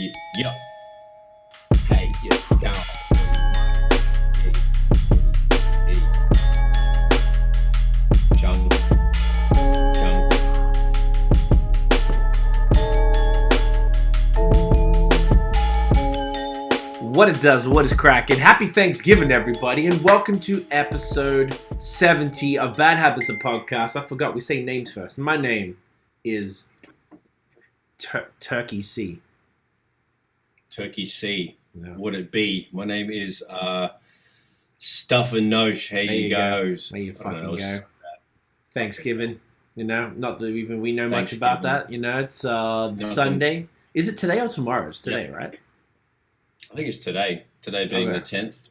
Yeah. Hey, yeah, down. Hey, hey. Jungle. What it does, what is cracking? Happy Thanksgiving, everybody, and welcome to episode 70 of Bad Habits of Podcast. I forgot we say names first. My name is Turkey C. Turkey C. No. Would it be? My name is Stuff and Nosh. How you goes? There you fucking go. Thanksgiving, not that even we know much about that. It's Sunday. Is it today or tomorrow? It's today, right? I think it's today. Today being the 10th.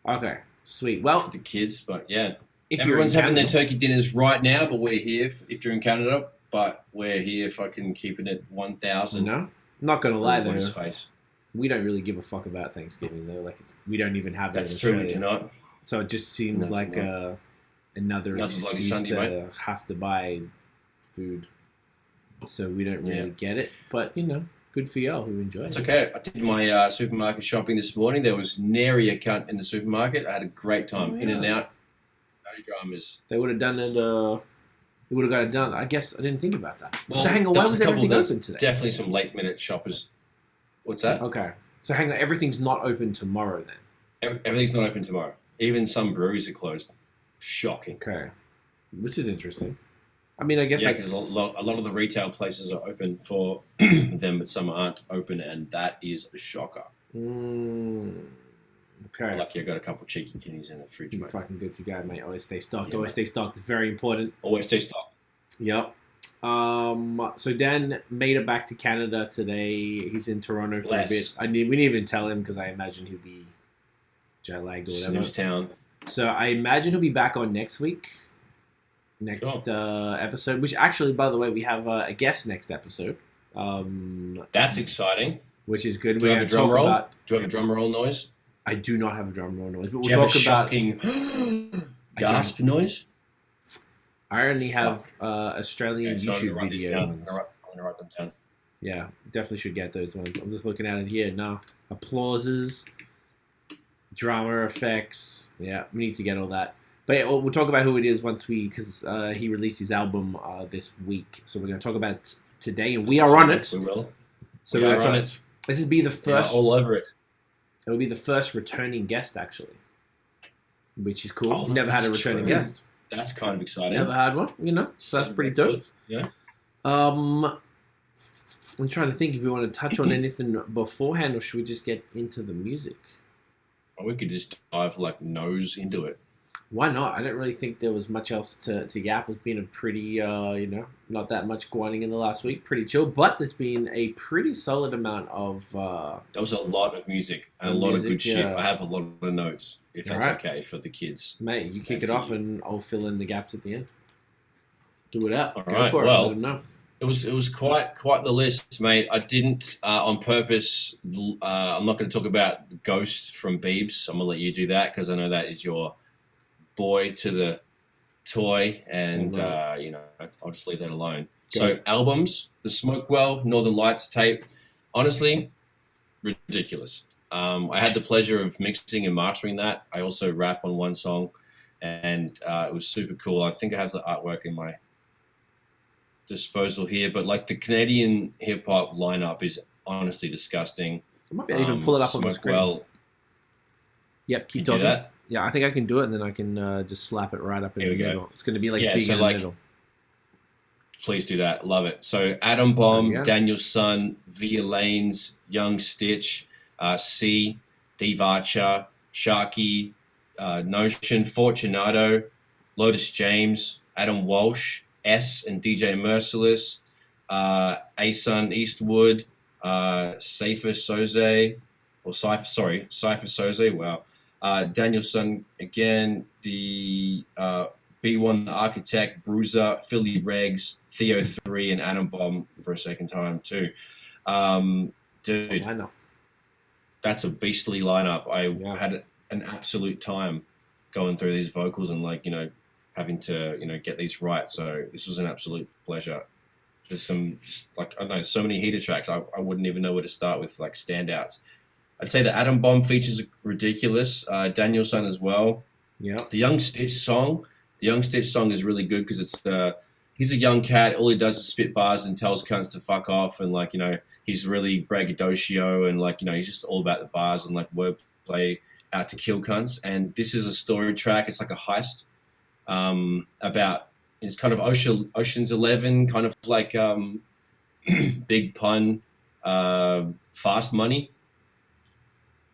Okay, sweet. Well, for the kids, but yeah. If everyone's having their turkey dinners right now, but we're here if you're in Canada. But we're here fucking keeping it 1,000. No, I'm not gonna lie though. Face. We don't really give a fuck about Thanksgiving though. Like we don't even have that. That's in true. Australia. We do not. So it just seems like another excuse to have to buy food. So we don't really get it. But good for y'all who enjoy it. It's okay. I did my supermarket shopping this morning. There was nary a cunt in the supermarket. I had a great time. In and out. No dramas. They would have done it. They would have got it done. I guess I didn't think about that. Well, so hang on. Why was everything open today? Definitely some late minute shoppers. What's that? Okay. So hang on. Everything's not open tomorrow then. Everything's not open tomorrow. Even some breweries are closed. Shocking. Okay. Which is interesting. I mean, I guess because a lot of the retail places are open for them, but some aren't open, and that is a shocker. Okay. Lucky I got a couple of cheeky kitties in the fridge, You're mate. fucking good to go, mate. Always stay stocked. Yeah, Always stay stocked. It's very important. Always stay stocked. Yep. So Dan made it back to Canada today. He's in Toronto for a bit. We didn't even tell him because I imagine he'll be jet lagged or whatever. Snooze Town. So I imagine he'll be back on next week. Episode, which actually, by the way, we have a guest next episode. That's exciting. Which is good. Do you have a drum roll? Do you have a drum roll noise? I do not have a drum roll noise, but we'll talk about shocking gasp noise. I only have Australian YouTube videos. I'm gonna write them down. Yeah, definitely should get those ones. I'm just looking at it here. No applauses, drama effects. Yeah, we need to get all that. But yeah, we'll talk about who it is once because he released his album this week. So we're going to talk about it today, and we are on it. We will. So we're on it. This will be the first. All over it. It will be the first returning guest, actually, which is cool. Oh, Never had a returning guest. That's kind of exciting. Never had one, So that's pretty dope. Yeah. I'm trying to think if we want to touch on anything beforehand, or should we just get into the music? Or we could just dive nose into it. Why not? I don't really think there was much else to yap. It's been a pretty, not that much grinding in the last week. Pretty chill, but there's been a pretty solid amount of... there was a lot of music and a lot of good shit. I have a lot of notes, if that's okay for the kids. Mate, you kick it off and I'll fill in the gaps at the end. Do it up. All Go right. for it. Well, Let them know. It was quite the list, mate. I didn't on purpose. I'm not going to talk about the Ghost from Biebs. I'm going to let you do that because I know that is your boy to the toy, and I'll just leave that alone. So albums, the Smokewell Northern Lights tape, honestly, ridiculous. I had the pleasure of mixing and mastering that. I also rap on one song, and it was super cool. I think I have the artwork in my disposal here, but the Canadian hip hop lineup is honestly disgusting. I might be able to pull it up on the screen. Yep, keep talking. Do that? Yeah, I think I can do it, and then I can just slap it right up in the middle. It's going to be big in the middle. Please do that. Love it. So Adam Bomb, Daniel Sun, Via Lanes, Young Stitch, C, Dave Archer, Sharky, Notion, Fortunato, Lotus James, Adam Walsh, S and DJ Merciless, Asun Eastwood, Cypher Soze, wow. Danielson again, the B1 the Architect, Bruiser, Philly Regs, Theo 3, and Adam Bomb for a second time too. Dude, that's a beastly lineup. I had an absolute time going through these vocals and having to get these right. So this was an absolute pleasure. there's some like I don't know, so many heater tracks. I wouldn't even know where to start with like standouts. I'd say the Atom Bomb features are ridiculous. Danielson as well. Yeah. The Young Stitch song is really good because it's he's a young cat. All he does is spit bars and tells cunts to fuck off, and like he's really braggadocio and like he's just all about the bars and like wordplay out to kill cunts. And this is a story track. It's like a heist about it's kind of Ocean's 11, kind of like big pun, fast money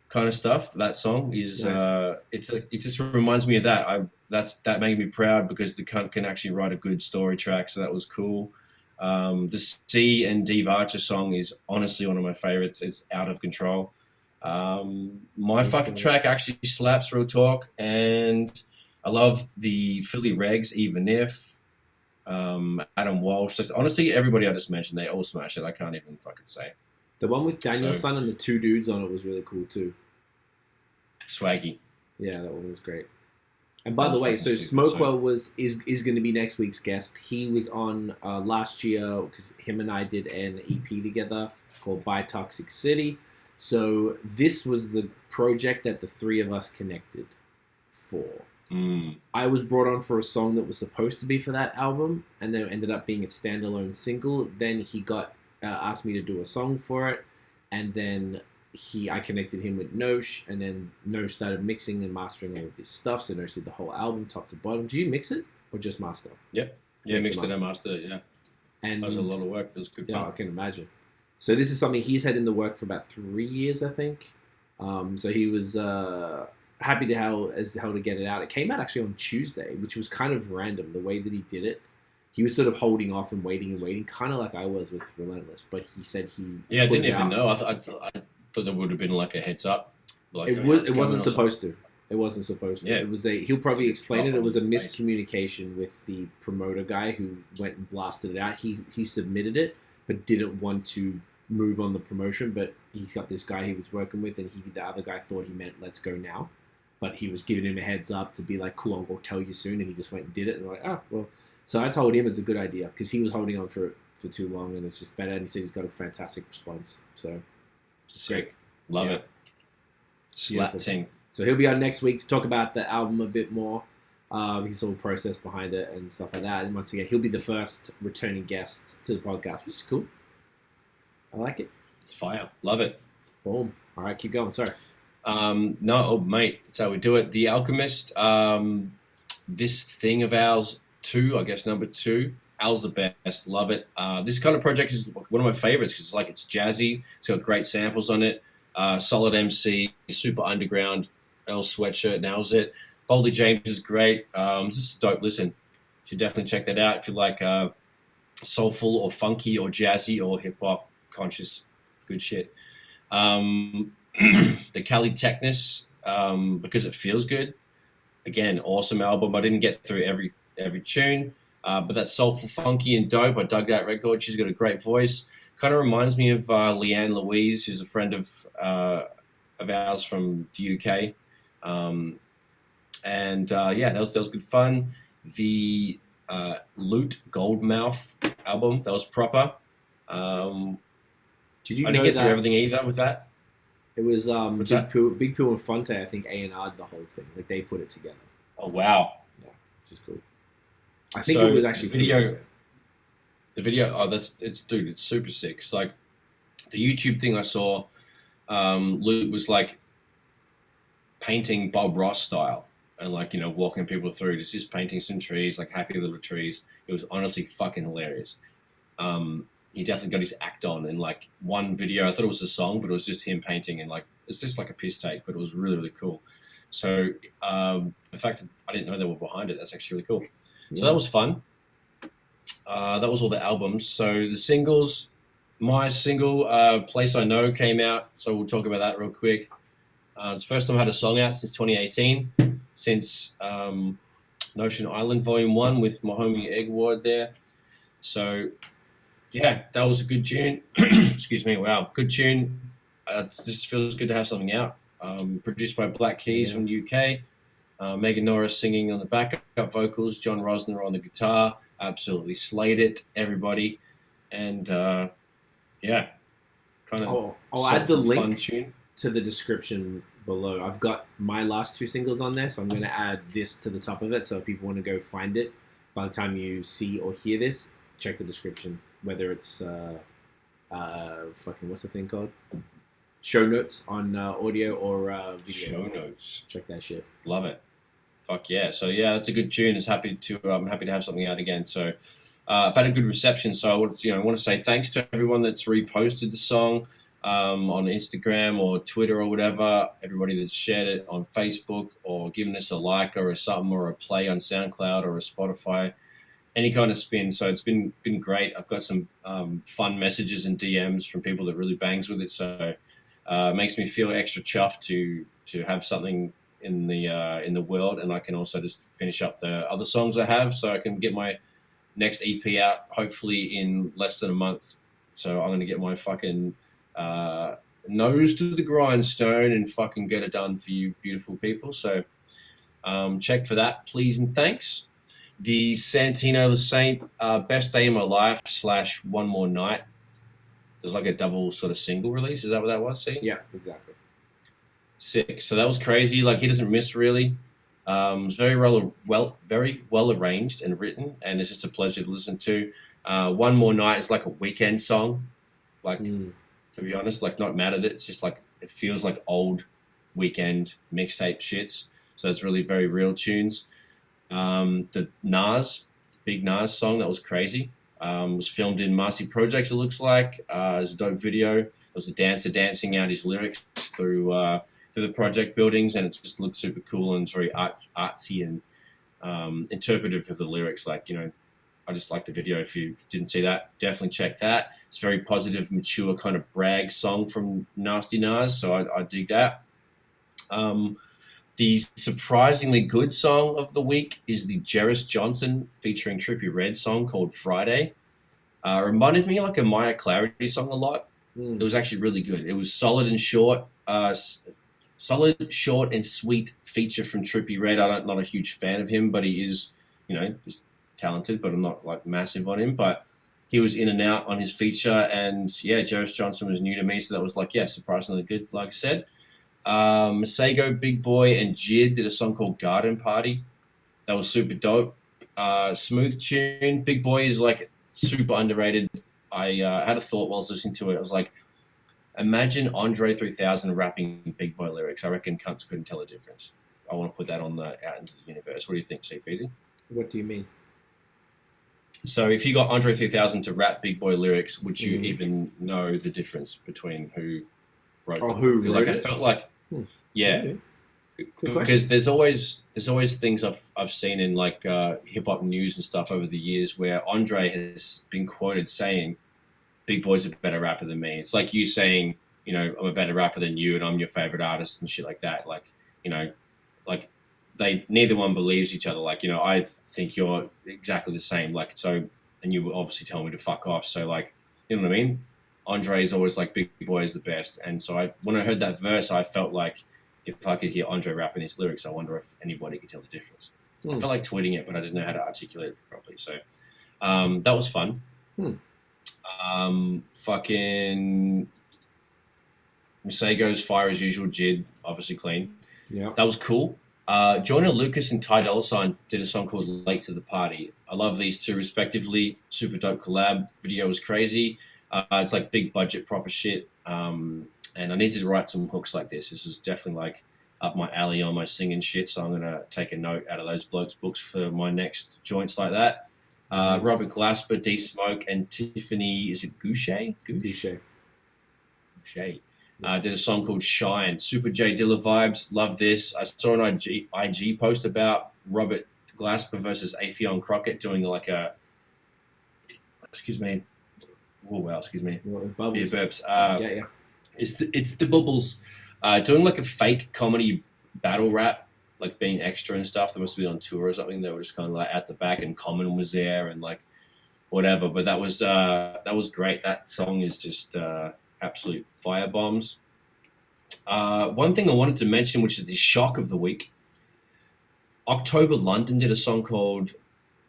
kind of stuff. That song is Nice. it just reminds me of that. That made me proud because the cunt can actually write a good story track, so that was cool. The C and D Varcha song is honestly one of my favorites. It's out of control. My fucking track actually slaps, real talk, and I love the Philly Regs, even if Adam Walsh. Just, honestly, everybody I just mentioned, they all smash it. I can't even fucking say. The one with Danielson and the two dudes on it was really cool too. Swaggy. Yeah, that one was great. And by the way, so Smokewell is going to be next week's guest. He was on last year because him and I did an EP together called By Toxic City. So this was the project that the three of us connected for. I was brought on for a song that was supposed to be for that album, and then it ended up being a standalone single. Then he got asked me to do a song for it, and then I connected him with Nosh, and then Nosh started mixing and mastering all of his stuff. So Nosh did the whole album, top to bottom. Did you mix it or just master? Yep. Yeah, mixed it and mastered it. Yeah, and that was a lot of work. It was good fun. Yeah, I can imagine. So this is something he's had in the work for about 3 years, I think. So he was happy to how to get it out. It came out actually on Tuesday, which was kind of random the way that he did it. He was sort of holding off and waiting, kind of like I was with Relentless. But he said he I didn't even know. I thought there would have been like a heads up. Like it wasn't supposed to. It wasn't supposed to. Yeah. It was he'll probably explain it. It was a miscommunication with the promoter guy who went and blasted it out. He submitted it, but didn't want to move on the promotion. But he's got this guy he was working with, and the other guy thought he meant let's go now. But he was giving him a heads up to be like, cool, I'll go tell you soon. And he just went and did it. And we're like, oh, well. So I told him it's a good idea because he was holding on for too long, and it's just better. And he said he's got a fantastic response. So sick. Love it. Slap ting. So he'll be on next week to talk about the album a bit more, his whole process behind it and stuff like that. And once again, he'll be the first returning guest to the podcast, which is cool. I like it. It's fire. Love it. Boom. All right, keep going. Sorry. Mate, that's how we do it. The Alchemist, this thing of ours, I guess number 2. Al's the best. Love it. This kind of project is one of my favorites because it's jazzy. It's got great samples on it. Solid MC, super underground. Earl Sweatshirt nails it. Boldy James is great. This is a dope listen. You should definitely check that out if you like soulful or funky or jazzy or hip hop conscious. Good shit. The KALLITECHNIS, because it feels good. Again, awesome album. I didn't get through every tune, but that's soulful, funky, and dope. I dug that record. She's got a great voice. Kind of reminds me of Leanne Louise, who's a friend of ours from the UK. That was good fun. The Lute Goldmouth album, that was proper. I didn't get through everything either with that. It was Big Pooh and Fonte, I think, A&R'd the whole thing. Like, they put it together. Oh, wow. Yeah, which is cool. I think it was actually the video, it's super sick. It's like the YouTube thing I saw, Lute was like painting Bob Ross style and like, walking people through, just painting some trees, like happy little trees. It was honestly fucking hilarious. He definitely got his act on in like one video. I thought it was a song, but it was just him painting and like, it's just like a piss take, but it was really, really cool. So the fact that I didn't know they were behind it, that's actually really cool. Yeah. So that was fun. That was all the albums. So the singles, my single, Place I Know, came out. So we'll talk about that real quick. It's the first time I had a song out since 2018, since Notion Island Volume 1 with my homie Egg Ward there. So, yeah, that was a good tune. Excuse me. Wow, good tune. It just feels good to have something out. Produced by Black Keys from the UK. Megan Norris singing on the backup vocals. John Rosner on the guitar. Absolutely slayed it, everybody. and yeah, kind of I'll add the fun link tune. to the description below. I've got my last 2 singles on there, so I'm going to add this to the top of it. So if people want to go find it, by the time you see or hear this, check the description. Whether it's fucking what's the thing called? Show notes on audio or video. Show notes. Check that shit. Love it. Fuck yeah. So yeah, that's a good tune. I'm happy to have something out again. So I've had a good reception. So I want to say thanks to everyone that's reposted the song on Instagram or Twitter or whatever. Everybody that's shared it on Facebook or given us a like or a something or a play on SoundCloud or a Spotify, any kind of spin. So it's been great. I've got some fun messages and DMs from people that really bangs with it. So it makes me feel extra chuffed to have something in the world, and I can also just finish up the other songs I have, so I can get my next EP out hopefully in less than a month. So I'm gonna get my fucking nose to the grindstone and fucking get it done for you beautiful people. So check for that, please and thanks. The Santino the Saint Best Day of My Life / One More Night. There's like a double sort of single release. Is that what that was? See? Yeah, exactly. Sick. So that was crazy. Like, he doesn't miss really. It was very well arranged and written, and it's just a pleasure to listen to. One More Night is like a weekend song. Like, to be honest, like, not mad at it. It's just like, it feels like old weekend mixtape shits. So it's really very real tunes. The Big Nas song, that was crazy. Was filmed in Marcy Projects, it looks like. It was a dope video. It was a dancer dancing out his lyrics through the project buildings, and it just looked super cool, and it's very artsy and interpretive of the lyrics. Like, I just like the video. If you didn't see that, definitely check that. It's a very positive, mature kind of brag song from Nasty Nas, so I dig that. The surprisingly good song of the week is the Jeris Johnson featuring Trippie Redd song called Friday. Reminded me like a Maya Clarity song a lot. It was actually really good. It was solid and short. Solid, short, and sweet feature from Trippie Redd. I'm not a huge fan of him, but he is, just talented, but I'm not like massive on him. But he was in and out on his feature, and yeah, Jeris Johnson was new to me, so that was like, yeah, surprisingly good, like I said. Masego, Big Boy, and Jid did a song called Garden Party. That was super dope. Smooth tune. Big Boy is like super underrated. I had a thought while I was listening to it. I was like, imagine Andre 3000 rapping Big Boy lyrics. I reckon cunts couldn't tell the difference. I want to put that out into the universe. What do you think, Feezy? What do you mean? So if you got Andre 3000 to rap Big Boy lyrics, would you even know the difference between who wrote them? Who wrote like, it? I felt like, yeah. Okay. Good Because there's always things I've seen in like hip hop news and stuff over the years where Andre has been quoted saying, "Big Boy's a better rapper than me." It's like you saying, I'm a better rapper than you and I'm your favorite artist and shit like that. Like, like they neither one believes each other. Like, I think you're exactly the same. Like, so, and you would obviously tell me to fuck off. So like, you know what I mean? Andre is always like, Big Boy is the best. And so when I heard that verse, I felt like if I could hear Andre rapping his lyrics, I wonder if anybody could tell the difference. I felt like tweeting it, but I didn't know how to articulate it properly. So that was fun. Fucking Masego's Fire as Usual, Jid, obviously clean. Yeah. That was cool. Joyner Lucas and Ty Dolla $ign did a song called Late to the Party. I love these two respectively. Super dope collab. Video was crazy. It's like big budget, proper shit. And I needed to write some hooks like this. This is definitely like up my alley on my singing shit. So I'm going to take a note out of those blokes' books for my next joints like that. Nice. Robert Glasper, D Smoke, and Tiffany, is it Gouché? Gouché. Did a song called Shine. Super J Dilla vibes. Love this. I saw an IG post about Robert Glasper versus Afion Crockett doing like a, excuse me. Oh, wow, excuse me. What, Beer burps. Yeah. It's the Bubbles doing like a fake comedy battle rap, like being extra and stuff. They must have been on tour or something. They were just kind of like at the back, and Common was there and like whatever. But that was great. That song is just absolute fire bombs. One thing I wanted to mention, which is the shock of the week. October London did a song called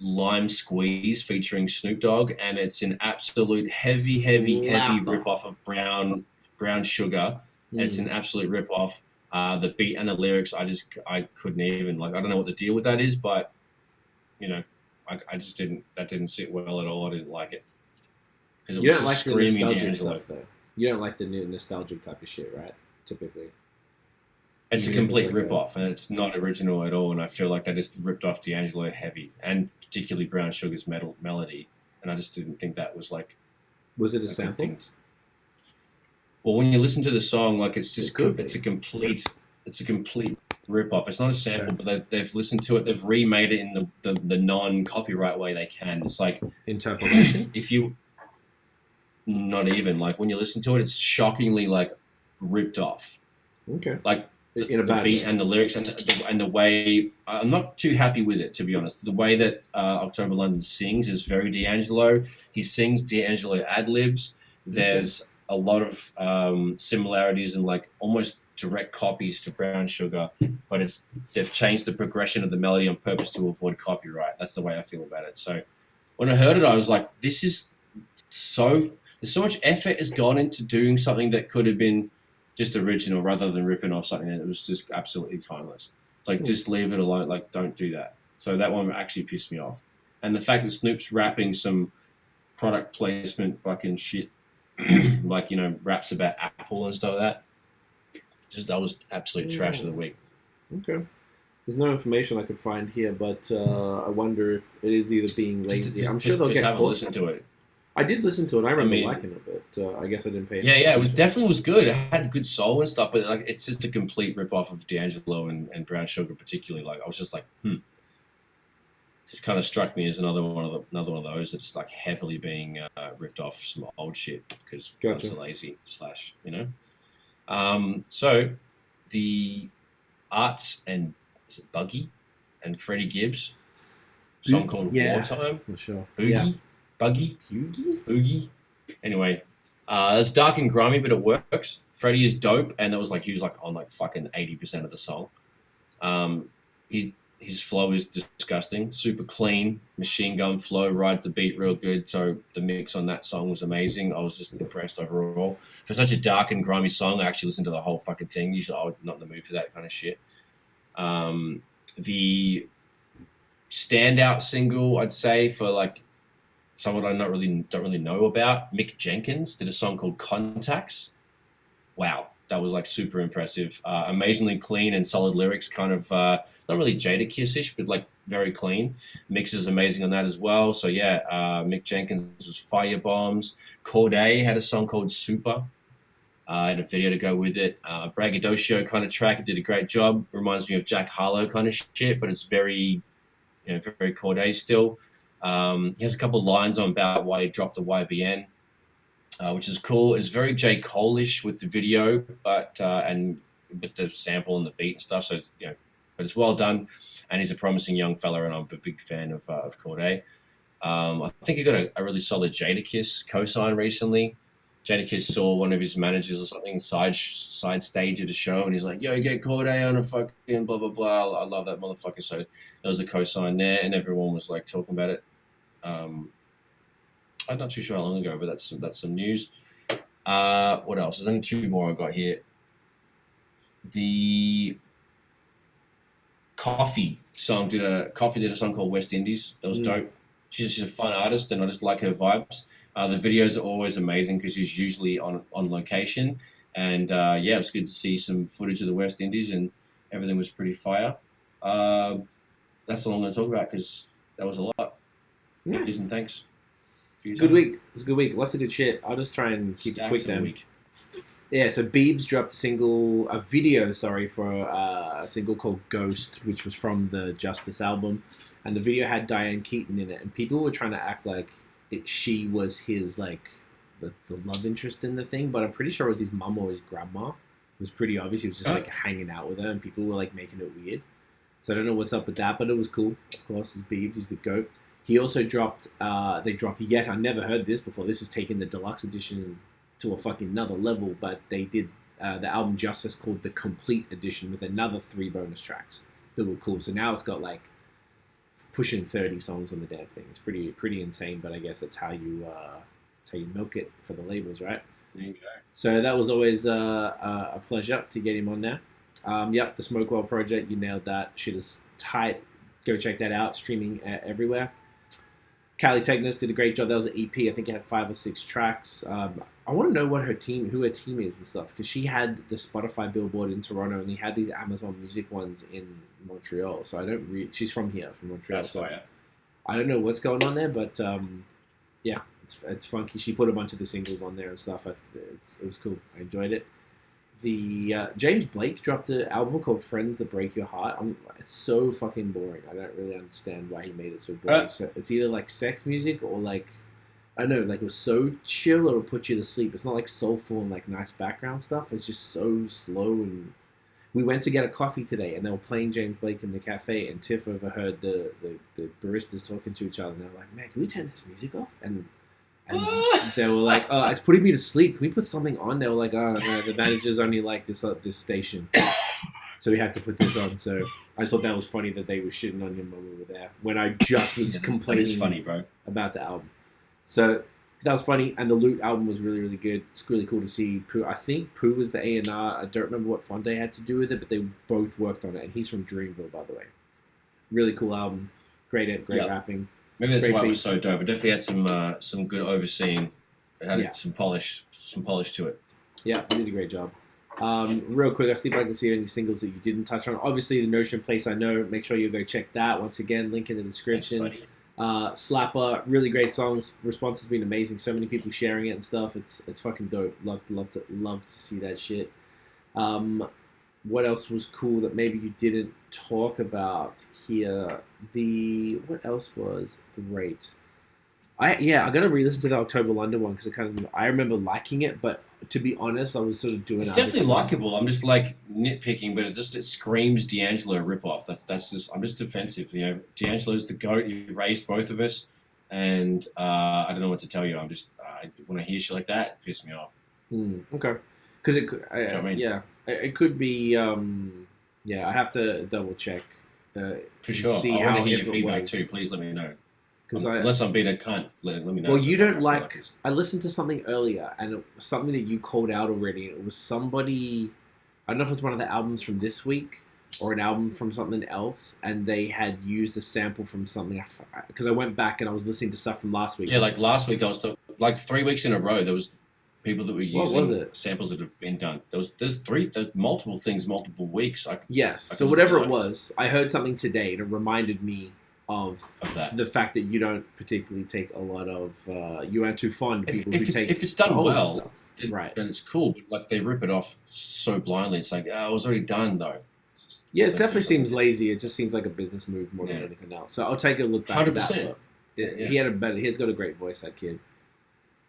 Lime Squeeze featuring Snoop Dogg, and it's an absolute heavy Slapper. rip off of Brown Sugar. It's an absolute rip off. The beat and the lyrics, I couldn't even, like, I don't know what the deal with that is, but you know, I just that didn't sit well at all. I didn't like it because it You was don't like just the screaming nostalgic D'Angelo. stuff, though. You don't like the new nostalgic type of shit, right? Typically. It's a Even if complete like rip off, and it's not original at all. And I feel like they just ripped off D'Angelo heavy, and particularly Brown Sugar's melody. And I just didn't think that was like. Was it a sample? Thing. Well, when you listen to the song, like it's a complete rip off. It's not a sample, but they've listened to it. They've remade it in the non-copyright way they can. It's like interpolation. If you, not even like when you listen to it, it's shockingly like ripped off. Okay. Like. The beat and the lyrics and the way I'm not too happy with it, to be honest. The way that October London sings is very D'Angelo. He sings D'Angelo ad libs. There's a lot of similarities and like almost direct copies to Brown Sugar, but they've changed the progression of the melody on purpose to avoid copyright. That's the way I feel about it. So when I heard it, I was like, this is there's so much effort has gone into doing something that could have been just original rather than ripping off something that was just absolutely timeless. It's like, just leave it alone. Like, don't do that. So that one actually pissed me off. And the fact that Snoop's rapping some product placement fucking shit, like, you know, raps about Apple and stuff like that, that was absolute trash of the week. Okay. There's no information I could find here, but I wonder if it is either being lazy. I'm sure they'll get have caught. A listen to it. I did listen to it. I remember liking it, but I guess I didn't pay attention. Yeah, it definitely was good. It had good soul and stuff, but like it's just a complete rip-off of D'Angelo and Brown Sugar particularly. Like I was just like, Just kind of struck me as another one of those that's like heavily being ripped off some old shit because it's lazy / you know. So the Artz and is it Bugy and Freddie Gibbs song called Wartime. For sure. Boogie. Anyway, it's dark and grimy, but it works. Freddie is dope, and he was like on like fucking 80% of the song. His flow is disgusting, super clean, machine gun flow, rides the beat real good. So the mix on that song was amazing. I was just impressed overall. For such a dark and grimy song, I actually listened to the whole fucking thing. Usually I'm not in the mood for that kind of shit. The standout single, I'd say, for like someone I don't really know about, Mick Jenkins did a song called Contacts. Wow, that was like super impressive. Amazingly clean and solid lyrics, kind of not really Jadakiss-ish, but like very clean. Mix is amazing on that as well. So yeah, Mick Jenkins was fire bombs. Corday had a song called Super. Had a video to go with it. Braggadocio kind of track. It did a great job. Reminds me of Jack Harlow kind of shit, but it's very, very Corday still. He has a couple of lines on about why he dropped the YBN, which is cool. It's very J. Cole-ish with the video, but and with the sample and the beat and stuff. So but it's well done. And he's a promising young fella, and I'm a big fan of Corday. I think he got a really solid Jadakiss co-sign recently. Jadakiss saw one of his managers or something side stage at a show, and he's like, "Yo, get Corday on a fucking blah blah blah." I love that motherfucker. So there was a co-sign there, and everyone was like talking about it. I'm not too sure how long ago, but that's some news. What else? There's only two more I got here. The Coffee did a song called West Indies. That was dope. She's a fun artist, and I just like her vibes. The videos are always amazing because she's usually on location, and it's good to see some footage of the West Indies, and everything was pretty fire. That's all I'm going to talk about because that was a lot. Nice. And thanks. Good week. It was a good week. Lots of good shit. I'll just try and keep it quick then. Yeah, so Biebs dropped a video for a single called Ghost, which was from the Justice album. And the video had Diane Keaton in it. And people were trying to act like she was his, like, the love interest in the thing. But I'm pretty sure it was his mum or his grandma. It was pretty obvious. He was just, like, hanging out with her. And people were, like, making it weird. So I don't know what's up with that. But it was cool. Of course, it's Biebs. He's the GOAT. He also dropped, I never heard this before. This is taking the deluxe edition to a fucking another level, but they did the album Justice called the Complete Edition with another 3 bonus tracks that were cool. So now it's got like pushing 30 songs on the damn thing. It's pretty insane, but I guess that's how you milk it for the labels, right? There you go. So that was always a pleasure to get him on there. Yep, the Smokewell project, you nailed that. Shit is tight. Go check that out. Streaming everywhere. KALLITECHNIS did a great job. That was an EP. I think it had 5 or 6 tracks. I want to know who her team is and stuff, because she had the Spotify Billboard in Toronto and he had these Amazon Music ones in Montreal. So I don't she's from here, from Montreal. That's so fire. I don't know what's going on there, but yeah, it's funky. She put a bunch of the singles on there and stuff. It was cool. I enjoyed it. The James Blake dropped an album called Friends That Break Your Heart. It's so fucking boring. I don't really understand why he made it so boring. So it's either like sex music or like, I don't know, like it was so chill it'll put you to sleep. It's not like soulful and like nice background stuff. It's just so slow. And we went to get a coffee today and they were playing James Blake in the cafe, and Tiff overheard the baristas talking to each other, and they were like, "Man, can we turn this music off?" And they were like, "Oh, it's putting me to sleep. Can we put something on?" They were like, "Oh, no, the managers only like this station." So we had to put this on. So I just thought that was funny that they were shitting on him when we were there, when I just was complaining funny, bro, about the album. So that was funny. And the Lute album was really, really good. It's really cool to see Pooh. I think Pooh was the A&R. I don't remember what Fonte had to do with it, but they both worked on it. And he's from Dreamville, by the way. Really cool album. Great rapping. Maybe that's Great why it was beats. so dope. It definitely had some good overseeing. It had some polish to it. Yeah, you did a great job. Real quick, I'll see if I can see any singles that you didn't touch on. Obviously, the Notion Place I Know. Make sure you go check that. Once again, link in the description. Thanks, buddy. Slapper, really great songs. Response has been amazing. So many people sharing it and stuff. It's fucking dope. Love to see that shit. What else was cool that maybe you didn't talk about here? What else was great? I gotta re-listen to the October London one because I remember liking it, but to be honest, I was sort of doing. It's definitely likable. I'm just like nitpicking, but it screams D'Angelo ripoff. That's just, I'm just defensive. You know, D'Angelo's the GOAT. He raised both of us, and I don't know what to tell you. I'm just when I hear shit like that, it pisses me off. Okay, because it could. You know what I mean? Yeah, it could be. I have to double check. For sure. See I want how to hear if your it feedback was. too. Please let me know. Unless I'm being a cunt, let me know. Well, you don't I like. I listened to something earlier, and it was something that you called out already. It was somebody. I don't know if it's one of the albums from this week or an album from something else, and they had used a sample from something. Because I went back and I was listening to stuff from last week. Yeah, like last week, I was like 3 weeks in a row. There was people that were using samples that have been done. There's multiple things, multiple weeks. So whatever it was, I heard something today, and it reminded me of that. The fact that you don't particularly take a lot of you aren't too fond of people who take if it's done well stuff. Right, then it's cool, but like they rip it off so blindly. It's like, oh, it was already done though. It definitely seems lazy. It just seems like a business move more than anything else. So I'll take a look back 100%. At that. He's got a great voice, that kid.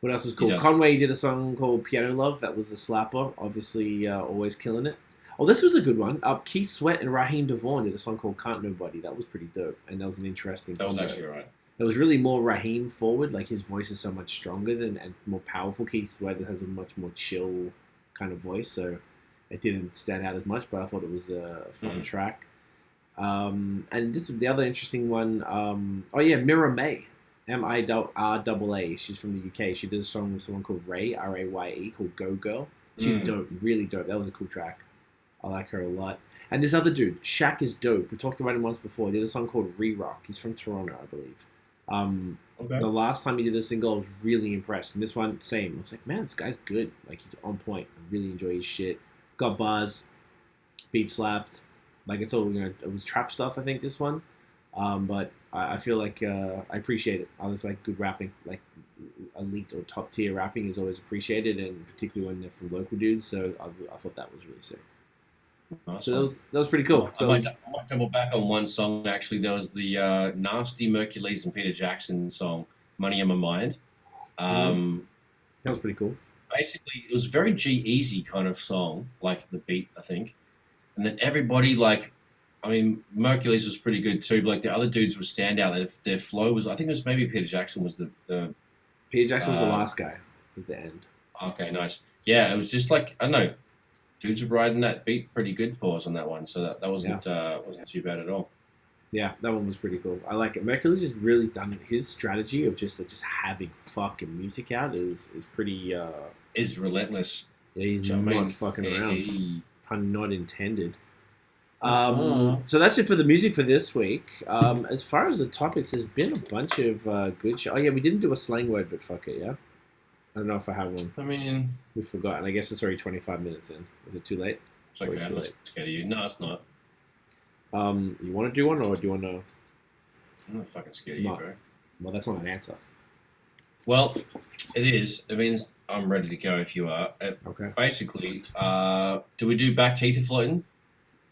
What else was cool? Conway did a song called Piano Love. That was a slapper. Obviously, always killing it. Oh, this was a good one. Keith Sweat and Raheem DeVaughn did a song called Can't Nobody. That was pretty dope. And that was an interesting That was actually right. It was really more Raheem forward. Like, his voice is so much stronger and more powerful. Keith Sweat has a much more chill kind of voice. So it didn't stand out as much, but I thought it was a fun track. And this was the other interesting one. Mira May. M-I-R-A-A. She's from the UK. She did a song with someone called Ray, R-A-Y-E, called Go Girl. She's dope. Really dope. That was a cool track. I like her a lot. And this other dude, Shaq is dope. We talked about him once before. He did a song called Re-Rock. He's from Toronto, I believe. The last time he did a single, I was really impressed. And this one, same. I was like, man, this guy's good. Like, he's on point. I really enjoy his shit. Got bars. Beat slapped. Like, it's all, it was trap stuff, I think, this one. But I feel like I appreciate it. I was like, good rapping. Like, elite or top tier rapping is always appreciated, and particularly when they're from local dudes. So I thought that was really sick. Nice. So that was pretty cool. So I might double back on one song. Actually, there was the Nasty Mercules and Peter Jackson song, "Money on My Mind." That was pretty cool. Basically, it was a very G-Eazy kind of song, like the beat, I think. And then everybody, like, I mean, Mercules was pretty good too, but like the other dudes were standout. Their flow was, I think it was maybe Peter Jackson was the Peter Jackson was the last guy at the end. Okay, nice. Yeah, it was just like, I don't know, dudes were riding that beat pretty good, pause on that one, so that wasn't wasn't too bad at all. Yeah, that one was pretty cool. I like it. Mercury's just really done his strategy of just having fucking music out is pretty. Is relentless. Yeah, he's I not mean, fucking around. Pun not intended. Uh-huh. So that's it for the music for this week. As far as the topics, there's been a bunch of good shit. Oh yeah, we didn't do a slang word, but fuck it, yeah. I don't know if I have one. I mean, We've forgotten. I guess it's already 25 minutes in. Is it too late? it's okay. I'm not scared of you. No, it's not. You want to do one, or do you want to? I'm not fucking scared of you, bro. Well, that's not an answer. Well, it is. It means I'm ready to go if you are. Okay. Basically, do we do back teeth floating?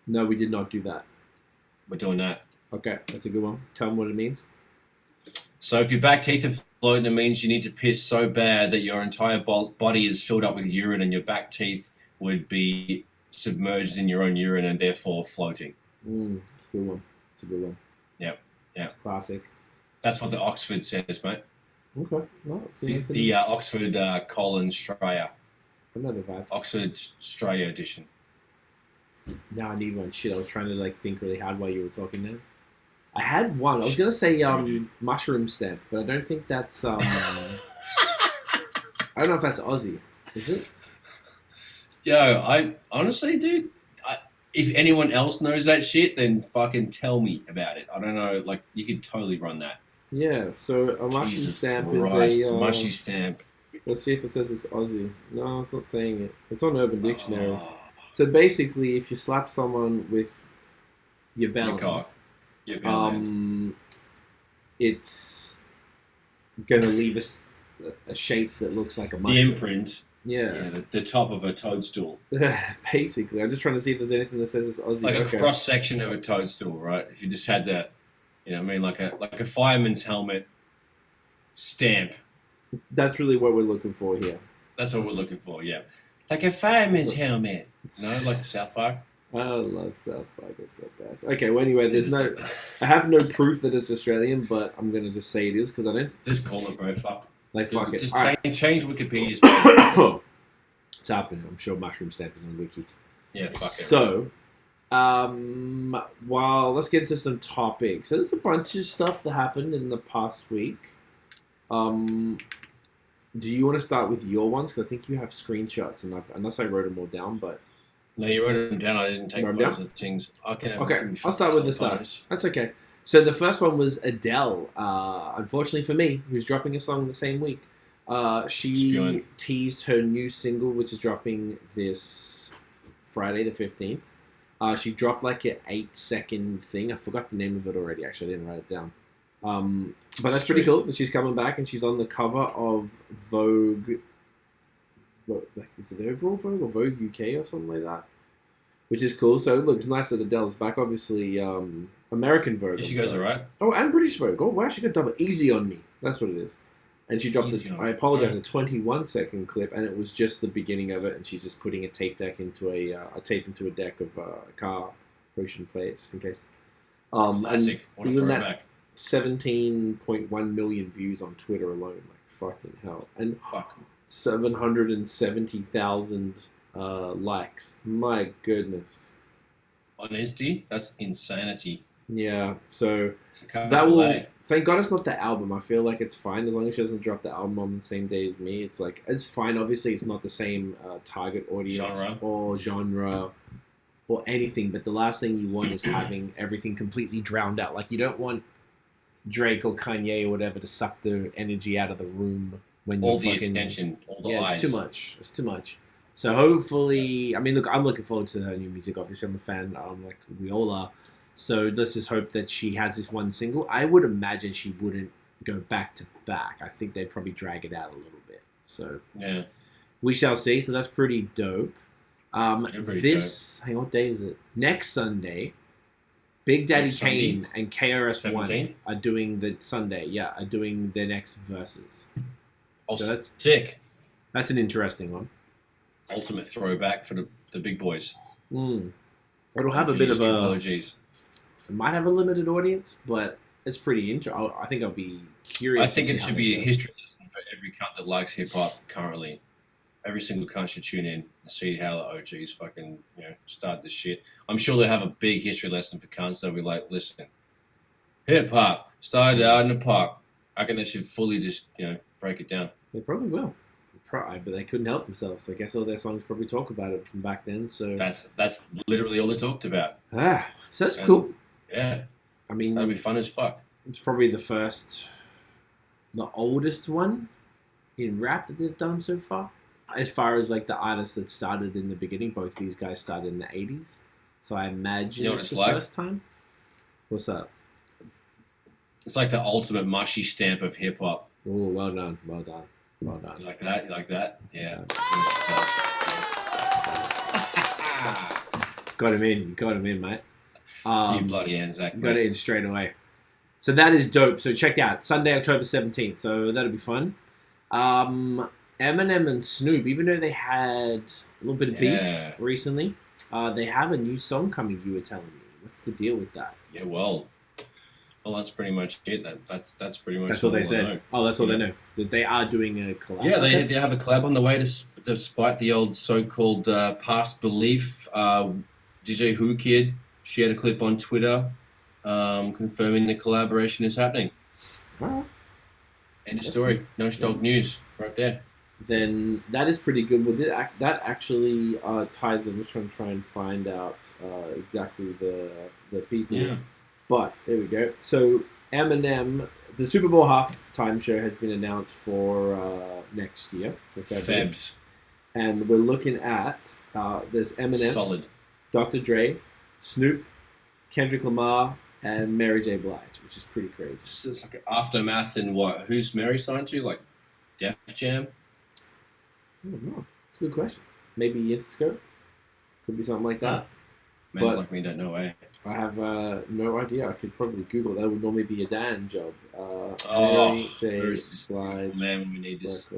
No, we did not do that. We're doing that. Okay, that's a good one. Tell them what it means. So if your back teeth are floating, it means you need to piss so bad that your entire body is filled up with urine and your back teeth would be submerged in your own urine and therefore floating. Good one. It's a good one. Yep. It's classic. That's what the Oxford says, mate. Okay. No, The Oxford Colin Strayer. Another vibes. Oxford Strayer edition. No, I need one. Shit, I was trying to think really hard while you were talking there. I had one. I was gonna say mushroom stamp, but I don't think that's I don't know if that's Aussie. Is it? Yo, I honestly, dude, if anyone else knows that shit, then fucking tell me about it. I don't know, like you could totally run that. Yeah. So a mushroom Jesus stamp Christ, is a mushy stamp. Let's see if it says it's Aussie. No, it's not saying it. It's on Urban Dictionary. Oh. So basically, if you slap someone with your belly, it's gonna leave a shape that looks like a mushroom. The imprint. Yeah, the top of a toadstool. Basically, I'm just trying to see if there's anything that says it's Aussie. Like a cross section of a toadstool, right? If you just had the, you know, what I mean, like a fireman's helmet stamp. That's really what we're looking for here. That's what we're looking for. Yeah, like a fireman's helmet. No, like the South Park. I love South Park. It's the best. Okay, well, anyway, I have no proof that it's Australian, but I'm gonna just say it is because I don't. Just call it, bro. Fuck. Fuck it. Just change Wikipedia's. It's happening. I'm sure mushroom stamp is on Wiki. Yeah, fuck it. So, well, let's get into some topics. So there's a bunch of stuff that happened in the past week. Do you want to start with your ones? Because I think you have screenshots, and unless I wrote them all down, but... No, you wrote them down. I didn't take photos of things. Okay, I'll start with the start. That's okay. So the first one was Adele. Unfortunately for me, who's dropping a song the same week. She teased her new single, which is dropping this Friday the 15th. She dropped like an 8-second thing. I forgot the name of it already, actually. I didn't write it down. But that's pretty cool. She's coming back and she's on the cover of Vogue. Is it the overall Vogue or Vogue UK or something like that? Which is cool. So look, it's nice that Adele's back. Obviously, American Vogue. Yeah, she goes alright. Oh, and British Vogue. Oh wow, she got double easy on me. That's what it is. And she dropped I apologize, a 21-second clip, and it was just the beginning of it. And she's just putting a tape into a deck of a car. Probably shouldn't play it just in case. Classic. And even that 17.1 million views on Twitter alone. Like fucking hell. And 770,000 likes. My goodness. On Insta? That's insanity. Yeah, so that will... Thank God it's not the album. I feel like it's fine as long as she doesn't drop the album on the same day as me. It's like, it's fine. Obviously, it's not the same target audience or genre or anything, but the last thing you want is having everything completely drowned out. Like, you don't want Drake or Kanye or whatever to suck the energy out of the room when you attention, all the eyes. It's too much. It's too much. So hopefully, I mean, look, I'm looking forward to her new music. Obviously, I'm a fan. Like we all are. So let's just hope that she has this one single. I would imagine she wouldn't go back to back. I think they'd probably drag it out a little bit. So yeah, we shall see. So that's pretty dope. Hang on, what day is it? Next Sunday, Big Daddy Kane and KRS-One are doing the Sunday. Yeah, are doing their next Verzuz. Oh, so that's sick. That's an interesting one. Ultimate throwback for the big boys. It'll have a bit of a... It might have a limited audience, but it's pretty interesting. I think I'll be curious. I think it should be a history lesson for every cunt that likes hip-hop currently. Every single cunt should tune in and see how the OGs fucking, start this shit. I'm sure they'll have a big history lesson for cunts. They'll be like, listen, Hip hop started out in the park. I reckon they should fully just break it down. They probably will. But they couldn't help themselves. I guess all their songs probably talk about it from back then. So That's literally all they talked about. So that's cool. Yeah, I mean, that'd be fun as fuck. It's probably the oldest one in rap that they've done so far. As far as like the artists that started in the beginning, both these guys started in the 80s. So I imagine it's the first time. What's up? It's like the ultimate mushy stamp of hip hop. Oh, well done. Well done. Well done. You like that? You like that? Yeah. Got him in. You got him in, mate. You bloody Anzac. Got it in straight away. So that is dope. So check out Sunday, October 17th. So that'll be fun. Eminem and Snoop, even though they had a little bit of beef recently, they have a new song coming, you were telling me. What's the deal with that? Yeah, well, that's pretty much it. That's pretty much. That's all they said. Oh, that's all they know. That they are doing a collab. Yeah, they have a collab on the way, despite the old so-called past belief. DJ Who Kid shared a clip on Twitter confirming the collaboration is happening. Right. End of story. No stock news right there. Then that is pretty good. Well, that actually ties in. I'm just trying to find out exactly the people. Yeah. But there we go. So Eminem, the Super Bowl halftime show has been announced for next year for February. Febs. And we're looking at there's Eminem, solid, Dr. Dre, Snoop, Kendrick Lamar, and Mary J. Blige, which is pretty crazy. It's like an aftermath and what? Who's Mary signed to? Like Def Jam? I don't know. It's a good question. Maybe Interscope? Could be something like that. Men like me don't know, eh? I have no idea. I could probably Google. That would normally be a Dan job. Mary J. Blige. Man, we need this.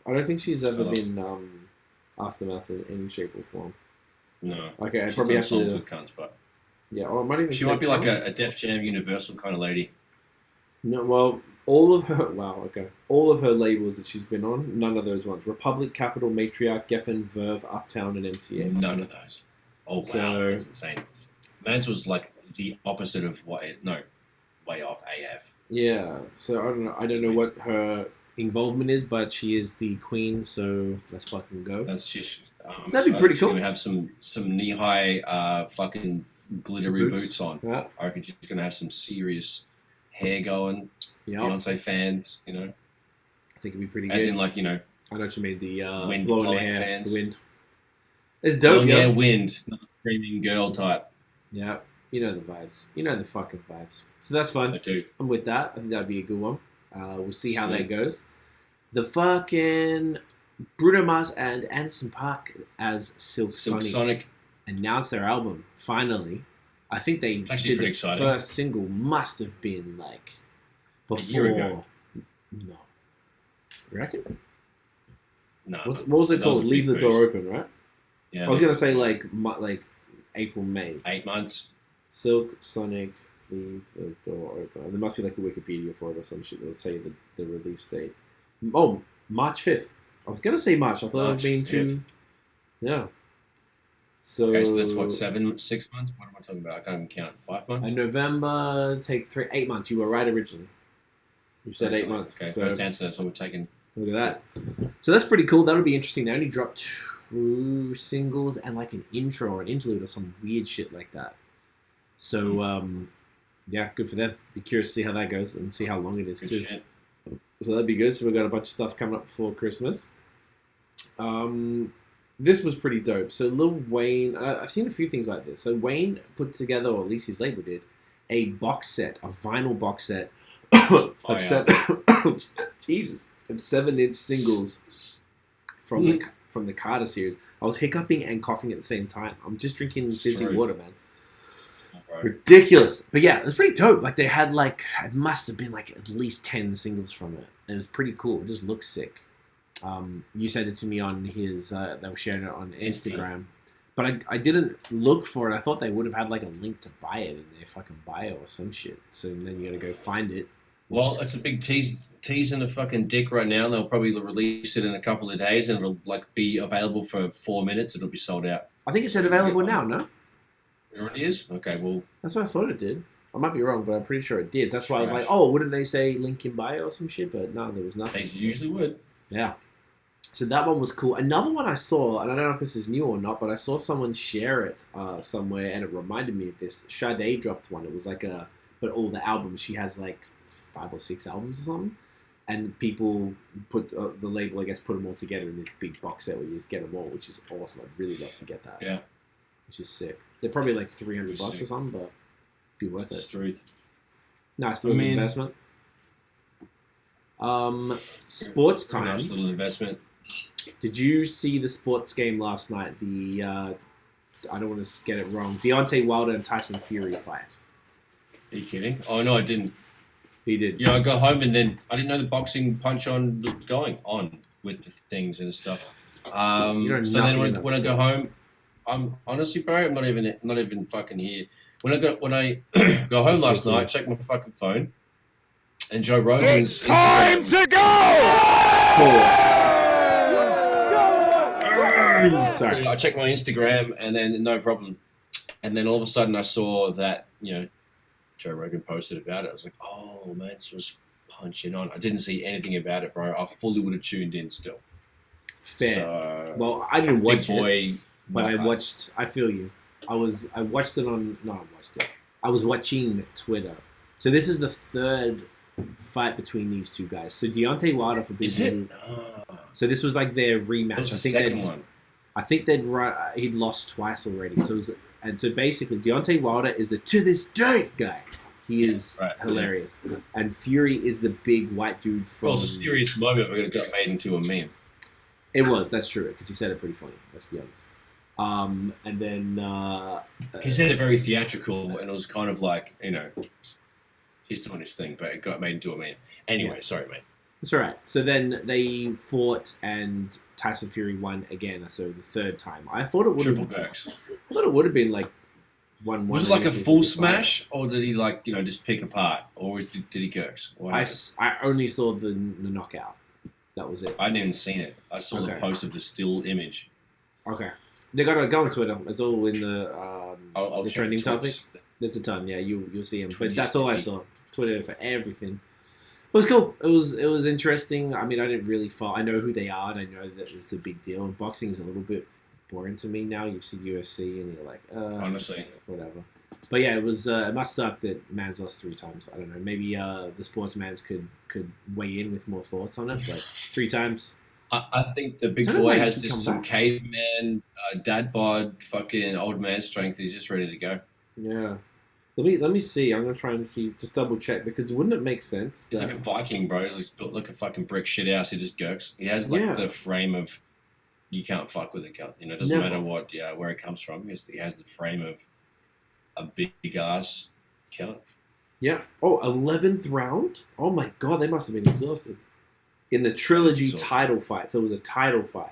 I don't think she's ever been aftermath in any shape or form. No. Okay, I she's probably have songs to. With cunts, but yeah, or I might even. She might be like a Def Jam Universal kind of lady. No, well, all of her. Wow, okay. All of her labels that she's been on, none of those ones. Republic, Capital, Matriarch, Geffen, Verve, Uptown, and MCA. None of those. Oh wow, that's insane. Mans was like the opposite of way off AF. Yeah, so I don't know what her involvement is, but she is the queen, so let's fucking go. That's just that'd be pretty cool. She's gonna have some knee high fucking glittery boots on. Yeah. I reckon she's gonna have some serious hair going. Yeah. Beyonce fans, I think it'd be pretty As good. In like, I know what you mean, the wind blowing the hair, fans. The wind. It's dope, yeah. Wind, not a screaming girl type. Yeah, you know the vibes. You know the fucking vibes. So that's fun. I do. I'm with that. I think that'd be a good one. We'll see how that goes. The fucking Bruno Mars and Anderson .Paak as Silk Sonic announced their album, finally. I think they did the first single, must have been like before. A year ago. No. You reckon? No. What was it called? Leave the Door Open, right? Yeah. I was going to say like April, May. 8 months. Silk Sonic, Leave the Door Open. There must be like a Wikipedia for it or some shit that'll tell you the release date. Oh, March 5th. I was going to say March. I thought it was being too... Yeah. So... Okay, so that's what, 6 months? What am I talking about? I can't even count. 5 months? November, take 8 months. You were right originally. You said 8 months. Okay, so, first answer, so we're taking... Look at that. So that's pretty cool. That'll be interesting. They only dropped 2 singles and like an intro or an interlude or some weird shit like that. So, yeah, good for them. Be curious to see how that goes and see how long it is, good too. Shit. So that'd be good. So we've got a bunch of stuff coming up before Christmas. This was pretty dope. So Lil Wayne, I've seen a few things like this. So Wayne put together, or at least his label did, a box set, a vinyl box set of Jesus, of 7-inch singles from the Carter series. I was hiccuping and coughing at the same time. I'm just drinking fizzy water, man. Right. Ridiculous. But yeah, it was pretty dope. Like they had it must have been like at least 10 singles from it. And it was pretty cool. It just looks sick. You sent it to me on his, they were sharing it on Instagram. But I didn't look for it. I thought they would have had like a link to buy it in their fucking bio or some shit. So then you gotta go find it. Well, it's a big tease in the fucking dick right now. They'll probably release it in a couple of days and it'll be available for 4 minutes. It'll be sold out. I think it said available now, no? It already is? Okay, well... That's what I thought it did. I might be wrong, but I'm pretty sure it did. That's why I was like, Trash. oh, wouldn't they say link in bio or some shit? But no, there was They nothing. usually would. Yeah. So that one was cool. Another one I saw, and I don't know if this is new or not, but I saw someone share it somewhere, and it reminded me of this. Sade dropped one. It was like but all the albums. She has like 5 or 6 albums or something. And people put the label, I guess, put them all together in this big box set where you just get them all, which is awesome. I'd really love to get that. Yeah. Which is sick. They're probably like $300 or Sick. something, but be worth it. It's truth. Nice little investment. Sports time. Nice little investment. Did you see the sports game last night? The I don't want to get it wrong. Deontay Wilder and Tyson Fury fight. Are you kidding? Oh no, I didn't. He did. Yeah, I got home and then I didn't know the boxing punch on was going on with the things and stuff. So then when I go home, I'm honestly, bro, I'm not even fucking here. When I got home last night, checked my fucking phone, and Joe Rogan's Time Instagram. to go! Sports. Sorry. I checked my Instagram and then no problem. And then all of a sudden I saw that, Joe Rogan posted about it. I was like, oh, Mance was punching on. I didn't see anything about it, bro. I fully would have tuned in still. Fair. So, Well, I didn't watch big boy, it, but I watched. I feel you. I watched it on. No, I watched it. I was watching Twitter. So this is the third fight between these two guys. So Deontay Wilder for Is Big it? So this was like their rematch. That was I the think second one. I think he'd lost twice already. So so basically Deontay Wilder is the to this date guy. He is hilarious. Yeah. And Fury is the big white dude from... Well, it was a serious moment but it got made into a meme. It was, that's true, because he said it pretty funny, let's be honest. And then... he said it very theatrical, and it was kind of like, he's doing his thing, but it got made into a meme. Anyway, yes. Sorry, mate. That's all right. So then they fought, and Tyson Fury won again, so the third time. I thought it would have... Triple Gerks. I thought it would have been like 1-1. Was it like a full smash, or did he just pick apart, or did he Gerks? I only saw the knockout. That was it. I hadn't even seen it. I saw the post of the still image. Okay. They got to go on Twitter. It's all in the trending topic. There's a ton. Yeah, you'll see them. But that's all I saw. Twitter for everything. It was cool. It was interesting. I mean, I didn't really follow. I know who they are, and I know that it's a big deal. And boxing is a little bit boring to me now. You see UFC, and you're like, honestly, whatever. But yeah, it was. It must suck that Mans lost 3 times. I don't know. Maybe the sports Mans could weigh in with more thoughts on it. But 3 times. I think the big boy has just some caveman, dad bod, fucking old man strength. He's just ready to go. Yeah. Let me see. I'm gonna try and see, just double check, because wouldn't it make sense? He's like a Viking, bro. He's built like a fucking brick shit house. He just gurks. He has the frame of you can't fuck with it. It doesn't matter what, where it comes from. He has the frame of a big ass killer. Yeah. Oh, 11th round. Oh my god, they must have been exhausted. In the trilogy title fight, so it was a title fight.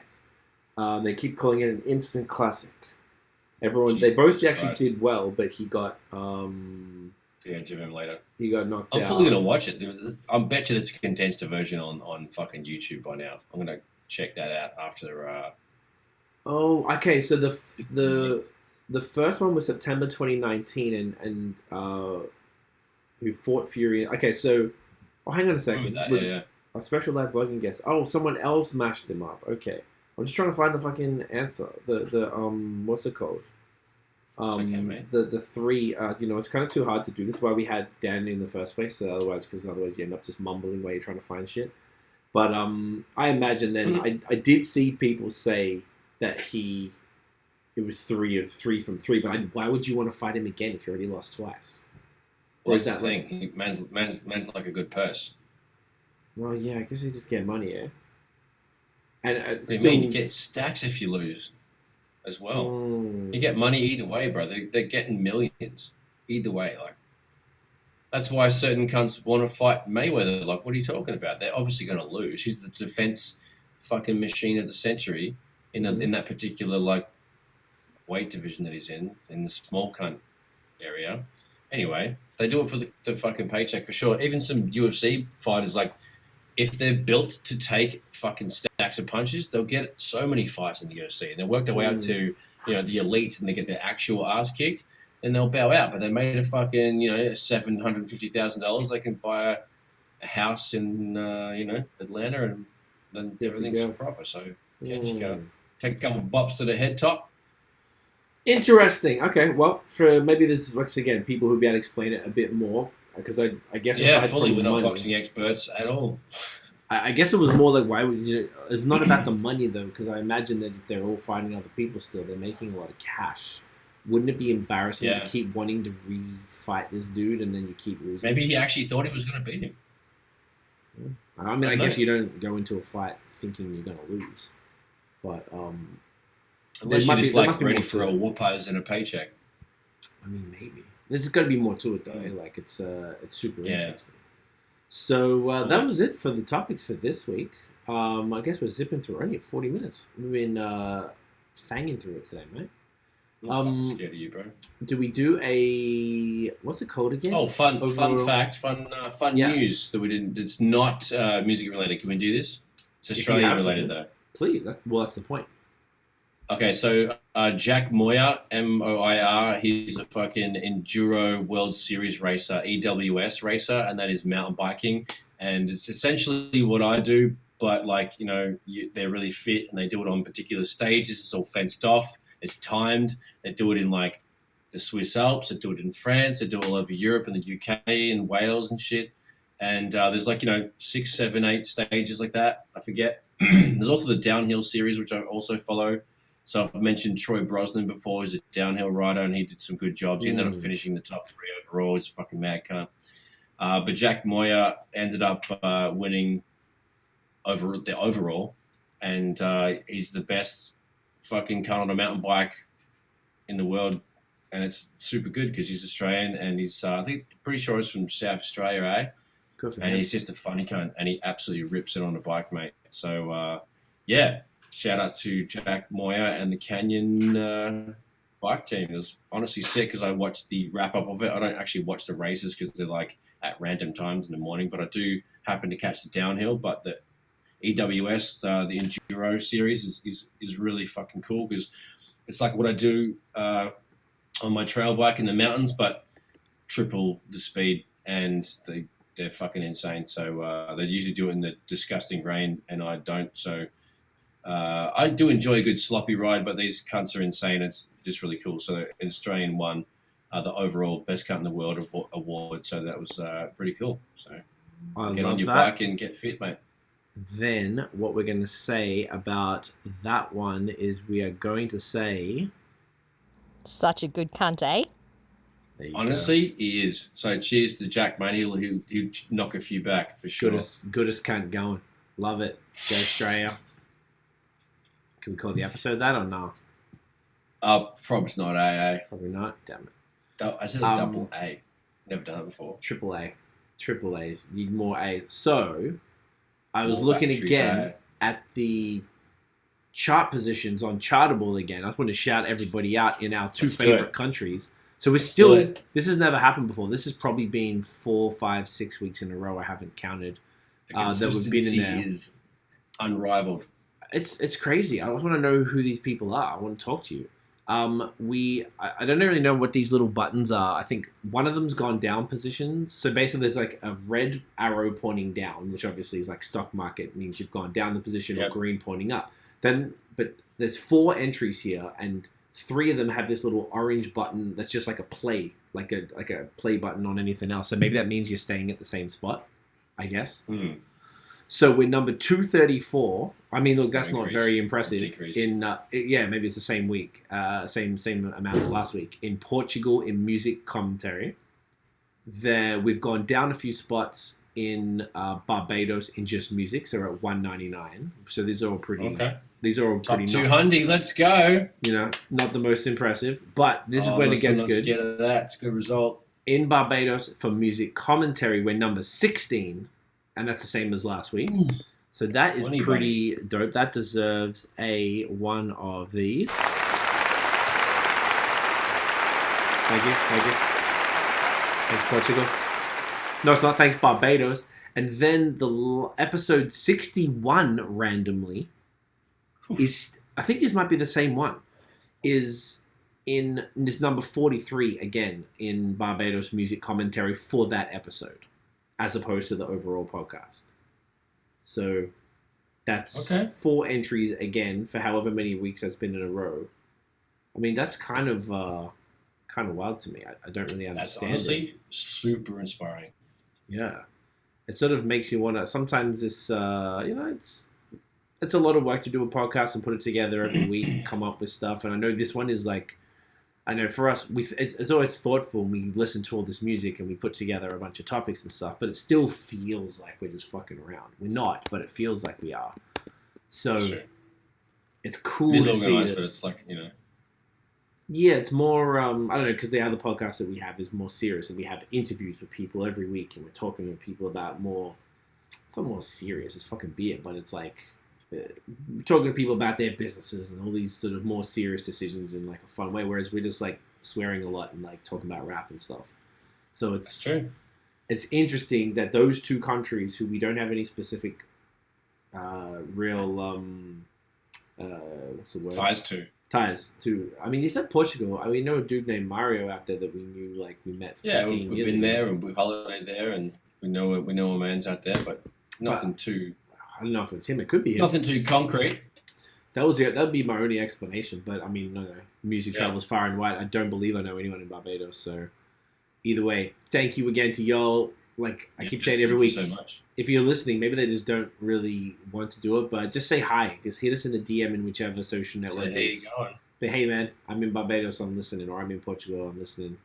They keep calling it an instant classic. They both actually did well, but he got yeah, Jim him later. He got knocked out. I'm fully gonna watch it. I bet you there's a condensed version on fucking YouTube by now. I'm gonna check that out after. Oh, okay. So the first one was September 2019, and who fought Fury? Okay, so hang on a second. Yeah. A special live blogging guest. Oh, someone else mashed him up. Okay. I'm just trying to find the fucking answer. The what's it called? The 3. It's kind of too hard to do. This is why we had Dan in the first place. Because otherwise you end up just mumbling while you're trying to find shit. But I imagine then I did see people say that it was 3 from 3. But why would you want to fight him again if you already lost twice? Or is that thing? Man's like a good purse. Oh yeah, I guess you just get money, yeah. And you get stacks if you lose, as well. You get money either way, bro. They're getting millions either way. Like, that's why certain cunts want to fight Mayweather. Like, what are you talking about? They're obviously going to lose. He's the defense fucking machine of the century in that particular weight division that he's in the small cunt area. Anyway, they do it for the fucking paycheck for sure. Even some UFC fighters, if they're built to take fucking stacks of punches, they'll get so many fights in the UFC, and they'll work their way out to the elite, and they get their actual ass kicked. then they'll bow out. But they made a fucking, $750,000. They can buy a house in, Atlanta, and then everything's proper. So go. Take a couple of bops to the head top. Interesting. Okay, well, for maybe there's once again people who'll be able to explain it a bit more, because I guess fully, we're not boxing experts at all. I guess it was more like, why would you? It's not about the money though, because I imagine that if they're all fighting other people still, they're making a lot of cash. Wouldn't it be embarrassing to keep wanting to re-fight this dude and then you keep losing? Maybe he actually thought he was going to beat him. I mean, I guess you don't go into a fight thinking you're going to lose, but unless you're just ready for a whoop-pose and a paycheck. I mean, maybe there's got to be more to it though. Like it's super interesting. So that was it for the topics for this week. I guess we're zipping through only at 40 minutes. We've been fanging through it today, mate. I'm scared of you, bro. Do we do a what's it called again? Oh, fun fact, fun news that we didn't. It's not music related. Can we do this? It's Australian related though. Please. That's the point. Okay, so Jack Moir, Moir, he's a fucking Enduro World Series racer, EWS racer, and that is mountain biking. And it's essentially what I do, but they're really fit and they do it on particular stages. It's all fenced off. It's timed. They do it in like the Swiss Alps. They do it in France. They do it all over Europe and the UK and Wales and shit. And there's 6, 7, 8 stages like that. I forget. There's also the downhill series, which I also follow. So I've mentioned Troy Brosnan before. He's a downhill rider, and he did some good jobs. He ended up finishing the top 3 overall. He's a fucking mad cunt. But Jack Moir ended up winning the overall, and he's the best fucking cunt on a mountain bike in the world. And it's super good because he's Australian, and he's I think pretty sure he's from South Australia, eh? Good for and him. He's just a funny cunt, and he absolutely rips it on a bike, mate. So shout out to Jack Moir and the Canyon bike team. It was honestly sick because I watched the wrap up of it. I don't actually watch the races because they're like at random times in the morning, but I do happen to catch the downhill. But the EWS, the Enduro series, is really fucking cool because it's like what I do on my trail bike in the mountains, but triple the speed, and they're fucking insane. So they usually do it in the disgusting rain, and I don't. So I do enjoy a good sloppy ride, but these cunts are insane. It's just really cool. So an Australian won the overall best cunt in the world award. So that was pretty cool. So get on your bike and get fit, mate. Then what we're going to say about that one is we are going to say... Such a good cunt, eh? Honestly, he is. So cheers to Jack, mate. He'll knock a few back for sure. Goodest cunt going. Love it. Go Australia. Can we call the episode that or no? Probably not AA. Probably not. Damn it. I said double A. Never done it before. Triple A. Triple A's. Need more A's. So, I was looking again at the chart positions on Chartable again. I just want to shout everybody out in our 2 favorite countries. So we're still... This has never happened before. This has probably been 4, 5, 6 weeks in a row. I haven't counted. That we've been in there. Is unrivaled. It's crazy. I want to know who these people are. I want to talk to you. I don't really know what these little buttons are. I think one of them's gone down positions. So basically there's like a red arrow pointing down, which obviously is like stock market, means you've gone down the position, or green pointing up. But there's 4 entries here, and 3 of them have this little orange button that's just like a play, like a play button on anything else. So maybe that means you're staying at the same spot, I guess. So we're number 234. I mean, look, that's not very impressive. Maybe it's the same week, same amount as last week. In Portugal, in music commentary, we've gone down a few spots in Barbados in just music. So we're at 199. So these are all pretty. Okay. These are all pretty. Top 200. Let's go. Not the most impressive, but this is when it gets good. Scared of that. It's a good result. In Barbados for music commentary, we're number 16. And that's the same as last week. So that is pretty dope. That deserves one of these. Thank you. Thanks, Portugal. No, it's not. Thanks, Barbados. And then the episode 61 randomly is, I think this might be the same one, is in this number 43 again in Barbados music commentary for that episode, as opposed to the overall podcast. So that's 4 entries again for however many weeks that's been in a row. I mean, that's kind of wild to me. I don't really understand. That's honestly super inspiring. Yeah, it sort of makes you want to. Sometimes this, it's a lot of work to do a podcast and put it together every week and come up with stuff. And I know this one is like, I know for us, it's always thoughtful. We listen to all this music and we put together a bunch of topics and stuff, but it still feels like we're just fucking around. We're not, but it feels like we are. So it's cool to see that. But it's like, Yeah, it's more, I don't know, because the other podcast that we have is more serious, and we have interviews with people every week, and we're talking to people about more, it's not more serious, it's fucking beer, but it's like, we're talking to people about their businesses and all these sort of more serious decisions in like a fun way, whereas we're just like swearing a lot and like talking about rap and stuff. So it's interesting that those two countries who we don't have any specific real, what's the word? Ties to. I mean, you said Portugal. I mean, know a dude named Mario out there that we knew, like we met 15 years ago. Yeah, we've been there and we holidayed there, and we know a man's out there, but nothing too. I don't know if it's him. It could be him. Nothing too concrete. That would be my only explanation. But I mean, no. Music travels far and wide. I don't believe I know anyone in Barbados. So either way, thank you again to y'all. Like I keep saying every week, so much. If you're listening, maybe they just don't really want to do it, but just say hi. Just hit us in the DM in whichever social network. So, hey, going. But hey, man, I'm in Barbados. I'm listening, or I'm in Portugal. I'm listening.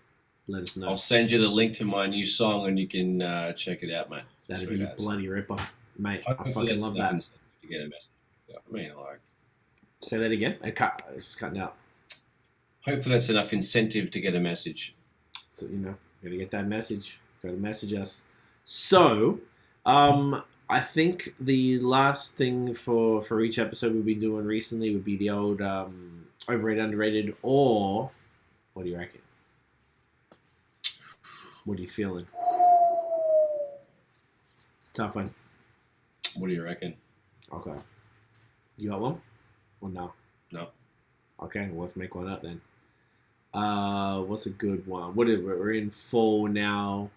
Let us know. I'll send you the link to my new song, and you can check it out, mate. That'd be bloody ripper, mate. I fucking love that. To get a message. Yeah, I mean, like. Say that again. It's cutting out. Hopefully, that's enough incentive to get a message. So gotta get that message. Gotta message us. So, I think the last thing for each episode we've been doing recently would be the old overrated, underrated, or what do you reckon? What are you feeling? It's a tough one. What do you reckon? Okay. You got one? Or no? No. Okay, well, let's make one up then. What's a good one? We're in fall now.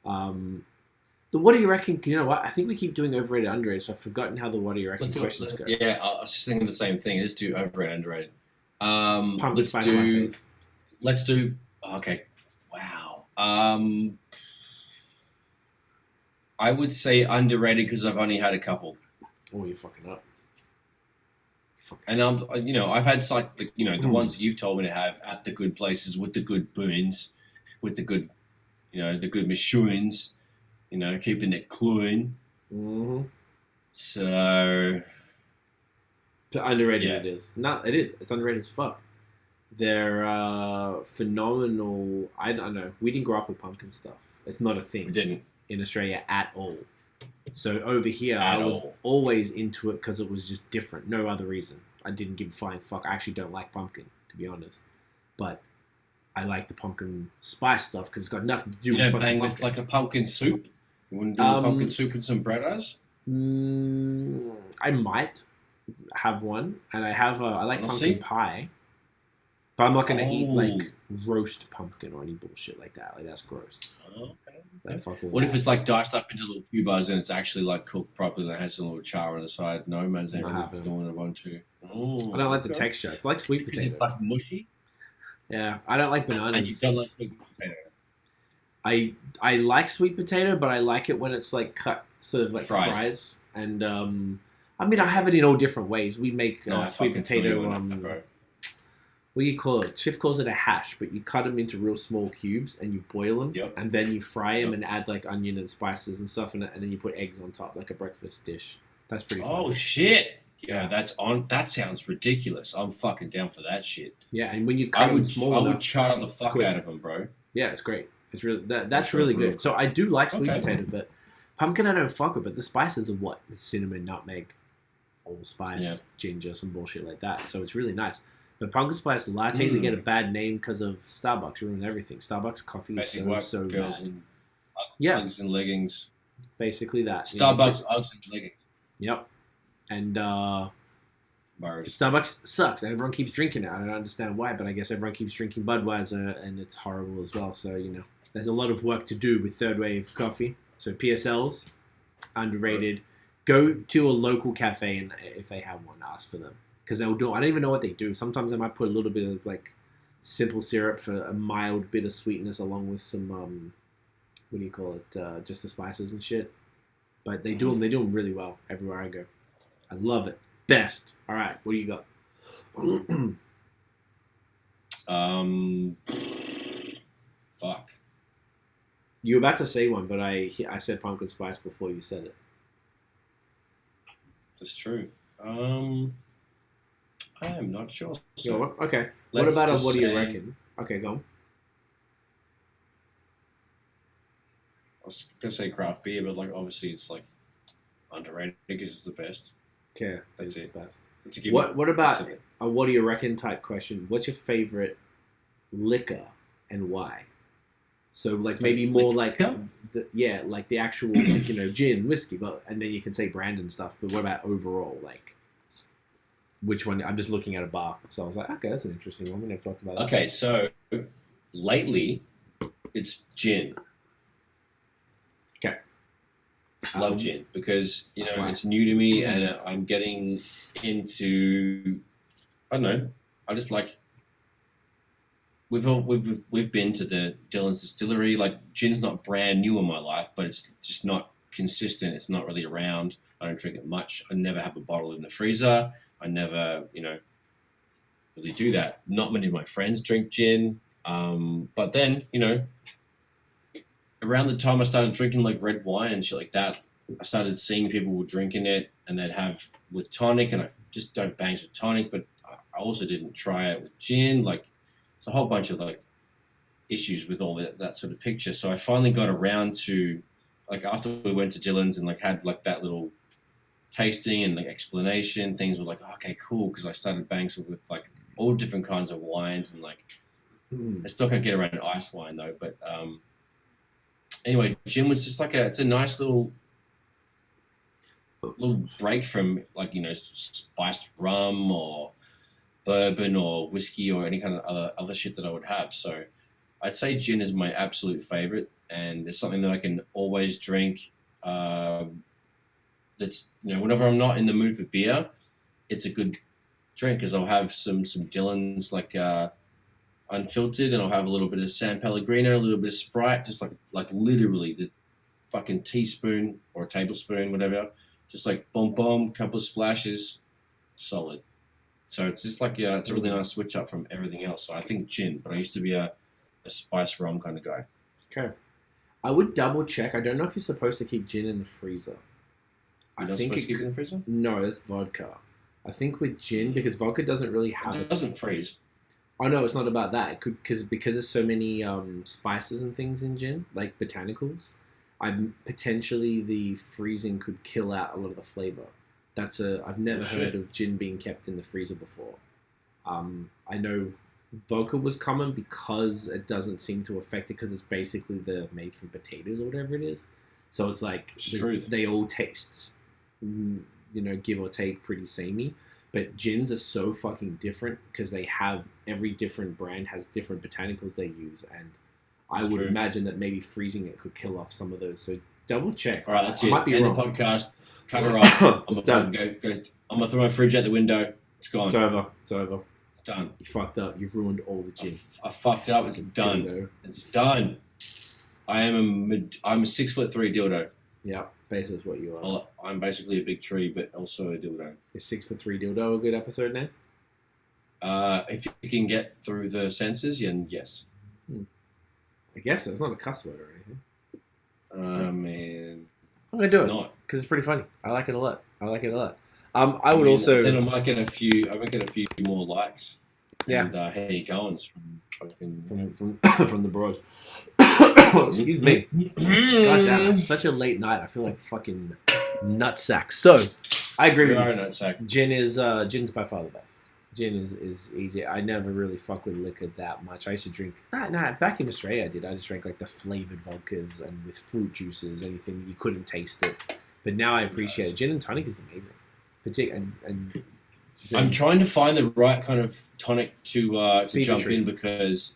The what do you reckon? You know what? I think we keep doing overrated, underrated, so I've forgotten how the what do you reckon questions go. Yeah, I was just thinking the same thing. Let's do overrated, underrated. Pumpkin spice lattes. Let's do. Okay. Wow. I would say underrated because I've only had a couple. Oh, you're fucking up. And I've had like the ones that you've told me to have at the good places with the good boons, with the good, the good machines, keeping it clean. Mm-hmm. So underrated it is. No, it is. It's underrated as fuck. They're phenomenal. I don't know. We didn't grow up with pumpkin stuff. It's not a thing. We didn't. In Australia at all. So over here, I was always into it because it was just different. No other reason. I didn't give a flying fuck. I actually don't like pumpkin, to be honest. But I like the pumpkin spice stuff because it's got nothing to do with fucking pumpkin. With like a pumpkin soup? You wouldn't do a pumpkin soup and some breaders? I might have one. And I like pumpkin pie. But I'm not going to eat like roast pumpkin or any bullshit like that. Like that's gross. Okay. What if it's like diced up into little cubes and it's actually like cooked properly and has a little char on the side? No, man's doing a 1, 2. I don't like the texture. It's like sweet potato. It's like mushy. Yeah, I don't like bananas. And you don't like sweet potato. I like sweet potato, but I like it when it's like cut sort of like fries. And I mean, I have it in all different ways. We make sweet potato. What do you call it? Chef calls it a hash, but you cut them into real small cubes and you boil them, and then you fry them and add like onion and spices and stuff in it, and then you put eggs on top like a breakfast dish. That's pretty fun. Oh shit! Yeah, that sounds ridiculous. I'm fucking down for that shit. Yeah, and when you cut them small enough, I would char the fuck out of them, bro. Yeah, it's great. It's really that's really good. So I do like sweet potato, but pumpkin I don't fuck with. But the spices are what? It's cinnamon, nutmeg, allspice, ginger, some bullshit like that. So it's really nice. But pumpkin spice lattes get a bad name because of Starbucks ruin everything. Starbucks coffee is so bad. Uggs and leggings. Basically that. Starbucks Uggs and leggings. Yep. And Whereas, Starbucks sucks, and everyone keeps drinking it. I don't understand why, but I guess everyone keeps drinking Budweiser, and it's horrible as well. So, there's a lot of work to do with third wave coffee. So PSLs, underrated. Go to a local cafe, and if they have one, ask for them. Because they'll do, I don't even know what they do. Sometimes they might put a little bit of, like, simple syrup for a mild bit of sweetness along with some, what do you call it, just the spices and shit. But they do them really well everywhere I go. I love it. Best. All right, what do you got? Fuck. You were about to say one, but I said pumpkin spice before you said it. That's true. I am not sure. So okay. What about a what do you reckon? Okay, go on. I was gonna say craft beer, but like obviously it's like underrated because it's the best. Okay, That's the it. best. What about a what do you reckon type question? What's your favorite liquor and why? So like maybe more like like the actual like gin, whiskey, and then you can say brand and stuff. But what about overall like? Which one? I'm just looking at a bar, so I was like, okay, that's an interesting one. We never talked about that. Okay, so lately it's gin. Okay. Love gin because it's new to me and I'm getting into. I don't know. I just like. We've been to the Dylan's Distillery. Like gin's not brand new in my life, but it's just not consistent. It's not really around. I don't drink it much. I never have a bottle in the freezer. I never, really do that. Not many of my friends drink gin. But then, around the time I started drinking like red wine and shit like that, I started seeing people were drinking it and they'd have with tonic, and I just don't bangs with tonic, but I also didn't try it with gin. Like, it's a whole bunch of like issues with all that sort of picture. So I finally got around to like after we went to Dylan's and like had like that little tasting and like explanation, things were like, okay, cool, because I started bangs with like all different kinds of wines and like I still can't get around ice wine though. But anyway, gin was just like it's a nice little break from like spiced rum or bourbon or whiskey or any kind of other shit that I would have. So I'd say gin is my absolute favorite, and it's something that I can always drink. That's whenever I'm not in the mood for beer, it's a good drink because I'll have some Dylan's like unfiltered, and I'll have a little bit of San Pellegrino, a little bit of Sprite, just like literally the fucking teaspoon or a tablespoon, whatever, just like boom, couple of splashes, solid. So it's just like it's a really nice switch up from everything else. So I think gin, but I used to be a spice rum kind of guy. Okay, I would double check. I don't know if you're supposed to keep gin in the freezer. You're not supposed to keep it in the freezer? No, that's vodka. I think with gin, because vodka doesn't really have it doesn't freeze. Oh no, it's not about that. It could because there's so many spices and things in gin, like botanicals. Potentially the freezing could kill out a lot of the flavor. I've never heard of gin being kept in the freezer before. I know vodka was common because it doesn't seem to affect it because it's basically made from potatoes or whatever it is. So it's like they all taste, give or take pretty samey. But gins are so fucking different because they have every different brand has different botanicals they use, and I would imagine that maybe freezing it could kill off some of those. So double check. All right, that's it. Might be End wrong. the podcast. Cut her off. I'm gonna throw my fridge out the window. It's gone. It's over. It's done. You fucked up. You've ruined all the gin. I fucked up. It's done. Dildo. It's done. I'm a 6'3" dildo. Yeah, basically is what you are. Well, I'm basically a big tree, but also a dildo. Is 6'3" dildo a good episode name? If you can get through the senses, then yes. I guess so. It's not a cuss word or anything. Man. I'm gonna do it because it's pretty funny. I like it a lot. I would also. Then I might get a few more likes. Yeah. And how you going? From the bros. Excuse me. God damn, it's such a late night. I feel like fucking nutsack. So, I agree with you. A nutsack. Gin's by far the best. Gin is easy. I never really fuck with liquor that much. I used to drink. Back in Australia, I did. I just drank like the flavored vodkas and with fruit juices, anything you couldn't taste it. But now I appreciate it. Gin and tonic is amazing. And I'm trying to find the right kind of tonic to jump tree. in because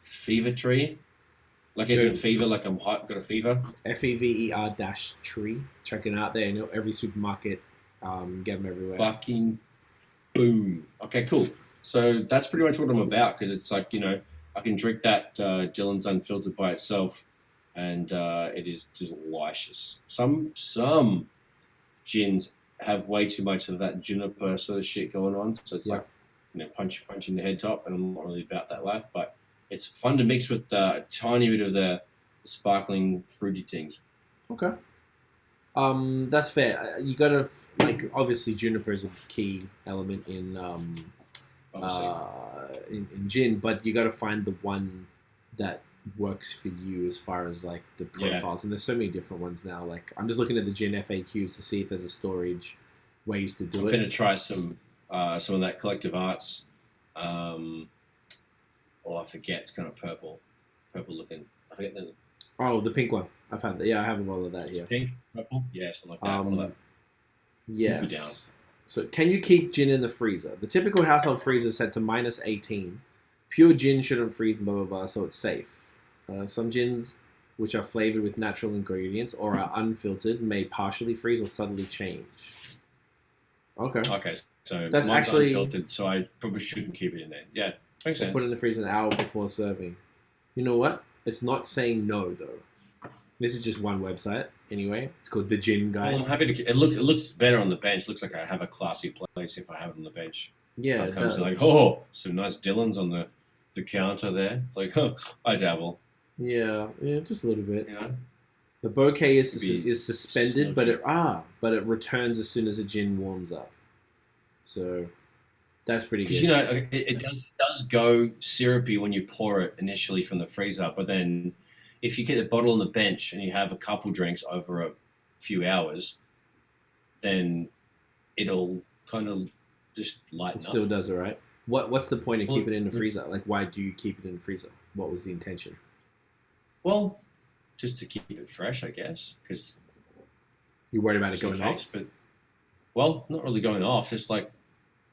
Fever Tree, like isn't fever like I'm hot, got a fever. FEVER-tree. Check it out there. You know, every supermarket, get them everywhere. Fucking boom. Okay, cool. So that's pretty much what I'm about because it's like, you know, I can drink that Dylan's Unfiltered by itself and it is delicious. Some gins have way too much of that juniper sort of shit going on. So it's like, you know, punching the head top and I'm not really about that life, but it's fun to mix with a tiny bit of the sparkling fruity things. Okay. That's fair. You gotta like obviously juniper is a key element in gin, but you gotta find the one that works for you as far as like the profiles. And there's so many different ones now. Like I'm just looking at the gin FAQs to see if there's a storage ways to do it. I'm gonna try some of that Collective Arts. I forget. It's kind of purple looking. I forget the. Oh, the pink one. I've had that. Yeah, I have a roll of that here. Pink, purple. Yeah, something like that. One of that. Yes. So, can you keep gin in the freezer? The typical household freezer is set to -18. Pure gin shouldn't freeze, blah blah blah, so it's safe. Some gins, which are flavored with natural ingredients or are unfiltered, may partially freeze or subtly change. Okay. Okay, so that's actually unfiltered, so I probably shouldn't keep it in there. Yeah, makes sense. Put it in the freezer an hour before serving. You know what? It's not saying no though. This is just one website anyway. It's called the Gin Guide. Well, I'm happy to. It looks better on the bench. It looks like I have a classy place if I have it on the bench. Yeah, it comes like, oh, some nice Dylans on the counter there. It's like, oh, I dabble. Yeah, just a little bit. You know? The bouquet is suspended, but it returns as soon as the gin warms up. So that's pretty good. Because you know it does go syrupy when you pour it initially from the freezer, but then if you get the bottle on the bench and you have a couple drinks over a few hours, then it'll kind of just lighten up. It still does it, right? What's the point of keeping it in the freezer? Like, why do you keep it in the freezer? What was the intention? Well, just to keep it fresh, I guess, because you're worried about it going off. But well, not really going off. Just like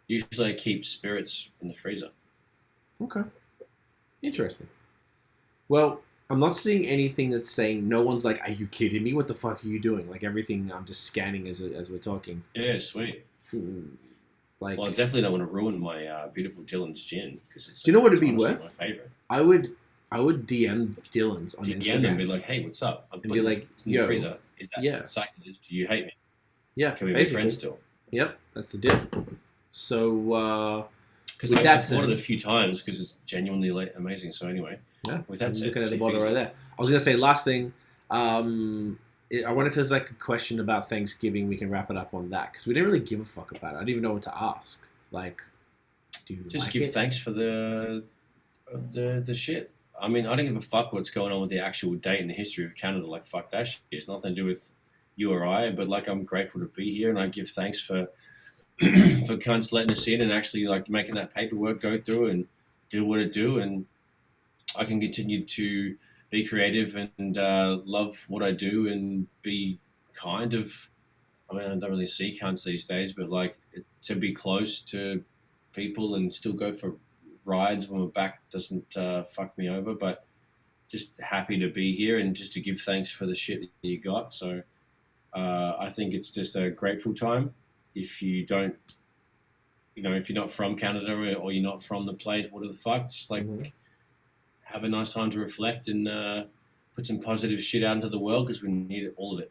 usually, I keep spirits in the freezer. Okay, interesting. Well, I'm not seeing anything that's saying no one's like, "Are you kidding me? What the fuck are you doing?" Like everything, I'm just scanning as we're talking. Yeah, sweet. Like, well, I definitely don't want to ruin my beautiful Dylan's gin because it's. Do you know what it'd be worth? My favorite. I would DM Dylan's on DM Instagram. them and be like, "Hey, what's up?" And be like, "Yo, the freezer. Is that sacrilege? Do you hate me? Yeah, can we be friends still?" Yep, that's the deal. So, because I've bought it a few times because it's genuinely amazing. So anyway, with that said, looking at the bottle right there. I was gonna say last thing. I wonder if there's like a question about Thanksgiving. We can wrap it up on that because we didn't really give a fuck about it. I didn't even know what to ask. Like, do you just like give it? thanks for the shit. I mean, I don't give a fuck what's going on with the actual date in the history of Canada. Like, fuck that shit. It's nothing to do with you or I. But like, I'm grateful to be here, and I give thanks for for cunts letting us in and actually like making that paperwork go through and do what it do, and I can continue to be creative and love what I do and be kind of. I mean, I don't really see cunts these days, but like to be close to people and still go for rides when my back doesn't fuck me over, but just happy to be here and just to give thanks for the shit that you got. So I think it's just a grateful time. If you don't, if you're not from Canada or you're not from the place, what the fuck, just like have a nice time to reflect and put some positive shit out into the world because we need all of it.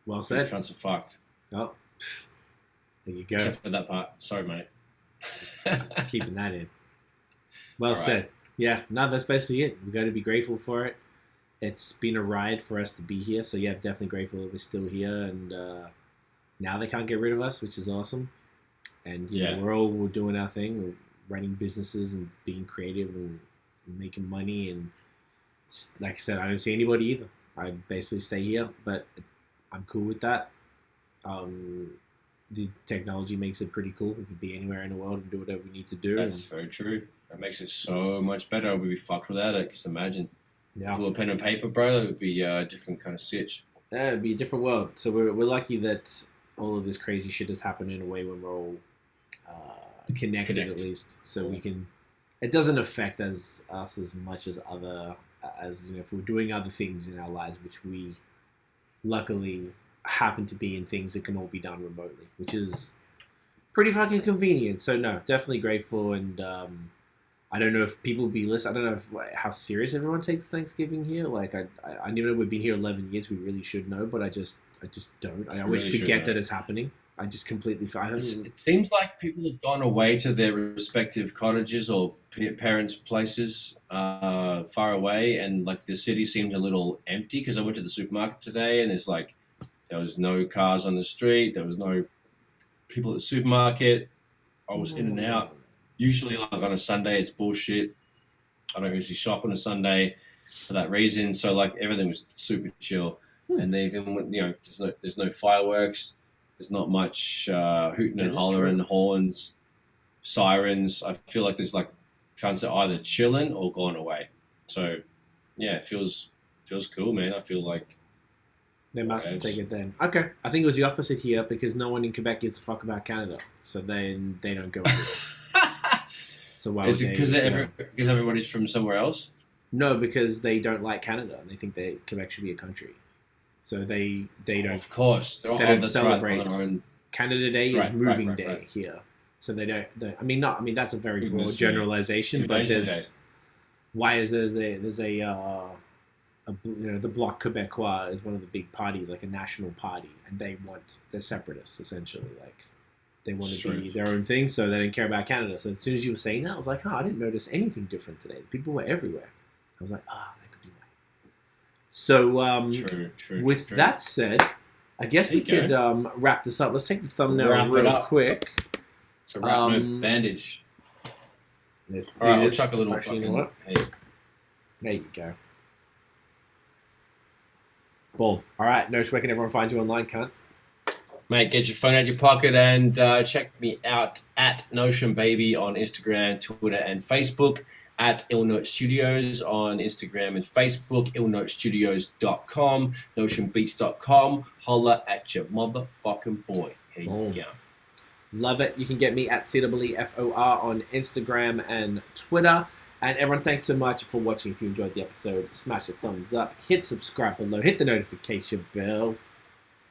Well said. These cunts are fucked. Oh, there you go. Except for that part. Sorry, mate. Keeping that in. Well said. Yeah, no, that's basically it. We've got to be grateful for it. It's been a ride for us to be here. So, yeah, definitely grateful that we're still here. And now they can't get rid of us, which is awesome. And, you know, we're doing our thing. We're running businesses and being creative and making money. And like I said, I don't see anybody either. I basically stay here, but I'm cool with that. The technology makes it pretty cool. We can be anywhere in the world and do whatever we need to do. That's very true. That makes it so much better. We'd be fucked without it. Just imagine. Yeah. If it were pen and paper, bro, it would be a different kind of sitch. Yeah, it'd be a different world. So we're lucky that all of this crazy shit is happening in a way when we're all connected at least, so we can. It doesn't affect us as much as if we're doing other things in our lives, which we luckily happen to be in things that can all be done remotely, which is pretty fucking convenient. So no, definitely grateful, and I don't know if people be listening. I don't know how serious everyone takes Thanksgiving here. Like I know we've been here 11 years. We really should know, but I just don't. I always Really forget that it's happening. I just completely. It seems like people have gone away to their respective cottages or parents' places far away, and like the city seems a little empty. Because I went to the supermarket today, and there was no cars on the street. There was no people at the supermarket. I was in and out. Usually, like on a Sunday, it's bullshit. I don't usually shop on a Sunday for that reason. So like everything was super chill, and they even there's no fireworks. There's not much hooting and hollering, horns, sirens. I feel like there's like cunts are either chilling or gone away. So yeah, it feels cool, man. I feel like they must take it then. Okay, I think it was the opposite here because no one in Quebec gives a fuck about Canada, so then they don't go. So why is it because everybody's from somewhere else? No, because they don't like Canada and they think that Quebec should be a country. So they don't. Of course, they don't celebrate. Right, Canada Day is moving day here, so they don't. I mean, that's a very broad generalization, but there's why is there's a the Bloc Québécois is one of the big parties, like a national party, and they're separatists essentially, like they want to be their own thing, so they didn't care about Canada. So as soon as you were saying that, I was like, I didn't notice anything different today. People were everywhere. I was like, that could be right. So with that said, I guess we could wrap this up. Let's take the thumbnail real quick. It's a wrap, no bandage. Let's do All right, this. I'll chuck a little Actually, fucking... you know what? Hey. There you go. Boom. All right, Nosh, where can everyone find you online, cunt? Mate, get your phone out your pocket and check me out at Notion Baby on Instagram, Twitter, and Facebook. At IllNote Studios on Instagram and Facebook, illnotestudios.com, notionbeats.com. Holla at your motherfucking boy. Here you go. Love it. You can get me at CEEFOR on Instagram and Twitter. And everyone, thanks so much for watching. If you enjoyed the episode, smash the thumbs up, hit subscribe below, hit the notification bell.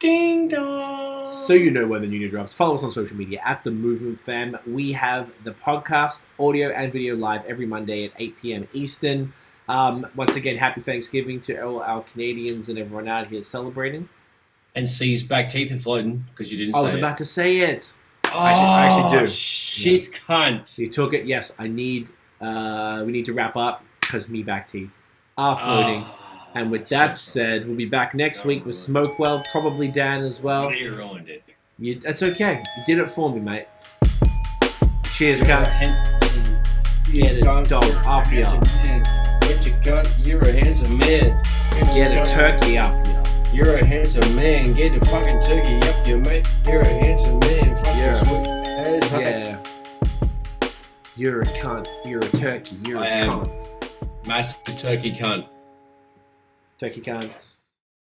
Ding dong! So you know when the new news drops. Follow us on social media at The Movement Fam. We have the podcast, audio and video live every Monday at 8 p.m. Eastern. Once again, happy Thanksgiving to all our Canadians and everyone out here celebrating. And C's back teeth and floating because you didn't say it. I was about to say it. Oh, I actually do. Shit, cunt. You took it. Yes, we need to wrap up because me back teeth are floating. And with that said, we'll be back next week with Smokewell, probably Dan as well. You ruined it. That's okay. You did it for me, mate. Cheers, guys. Get it, dog, up here. Get your cut. You're a handsome man. Get a turkey up here. You're a handsome man. Get the fucking turkey up here, mate. You're a handsome man. Yeah. You're a cunt. You're a turkey. You're a cunt. Master turkey cunt. Turkey cunts.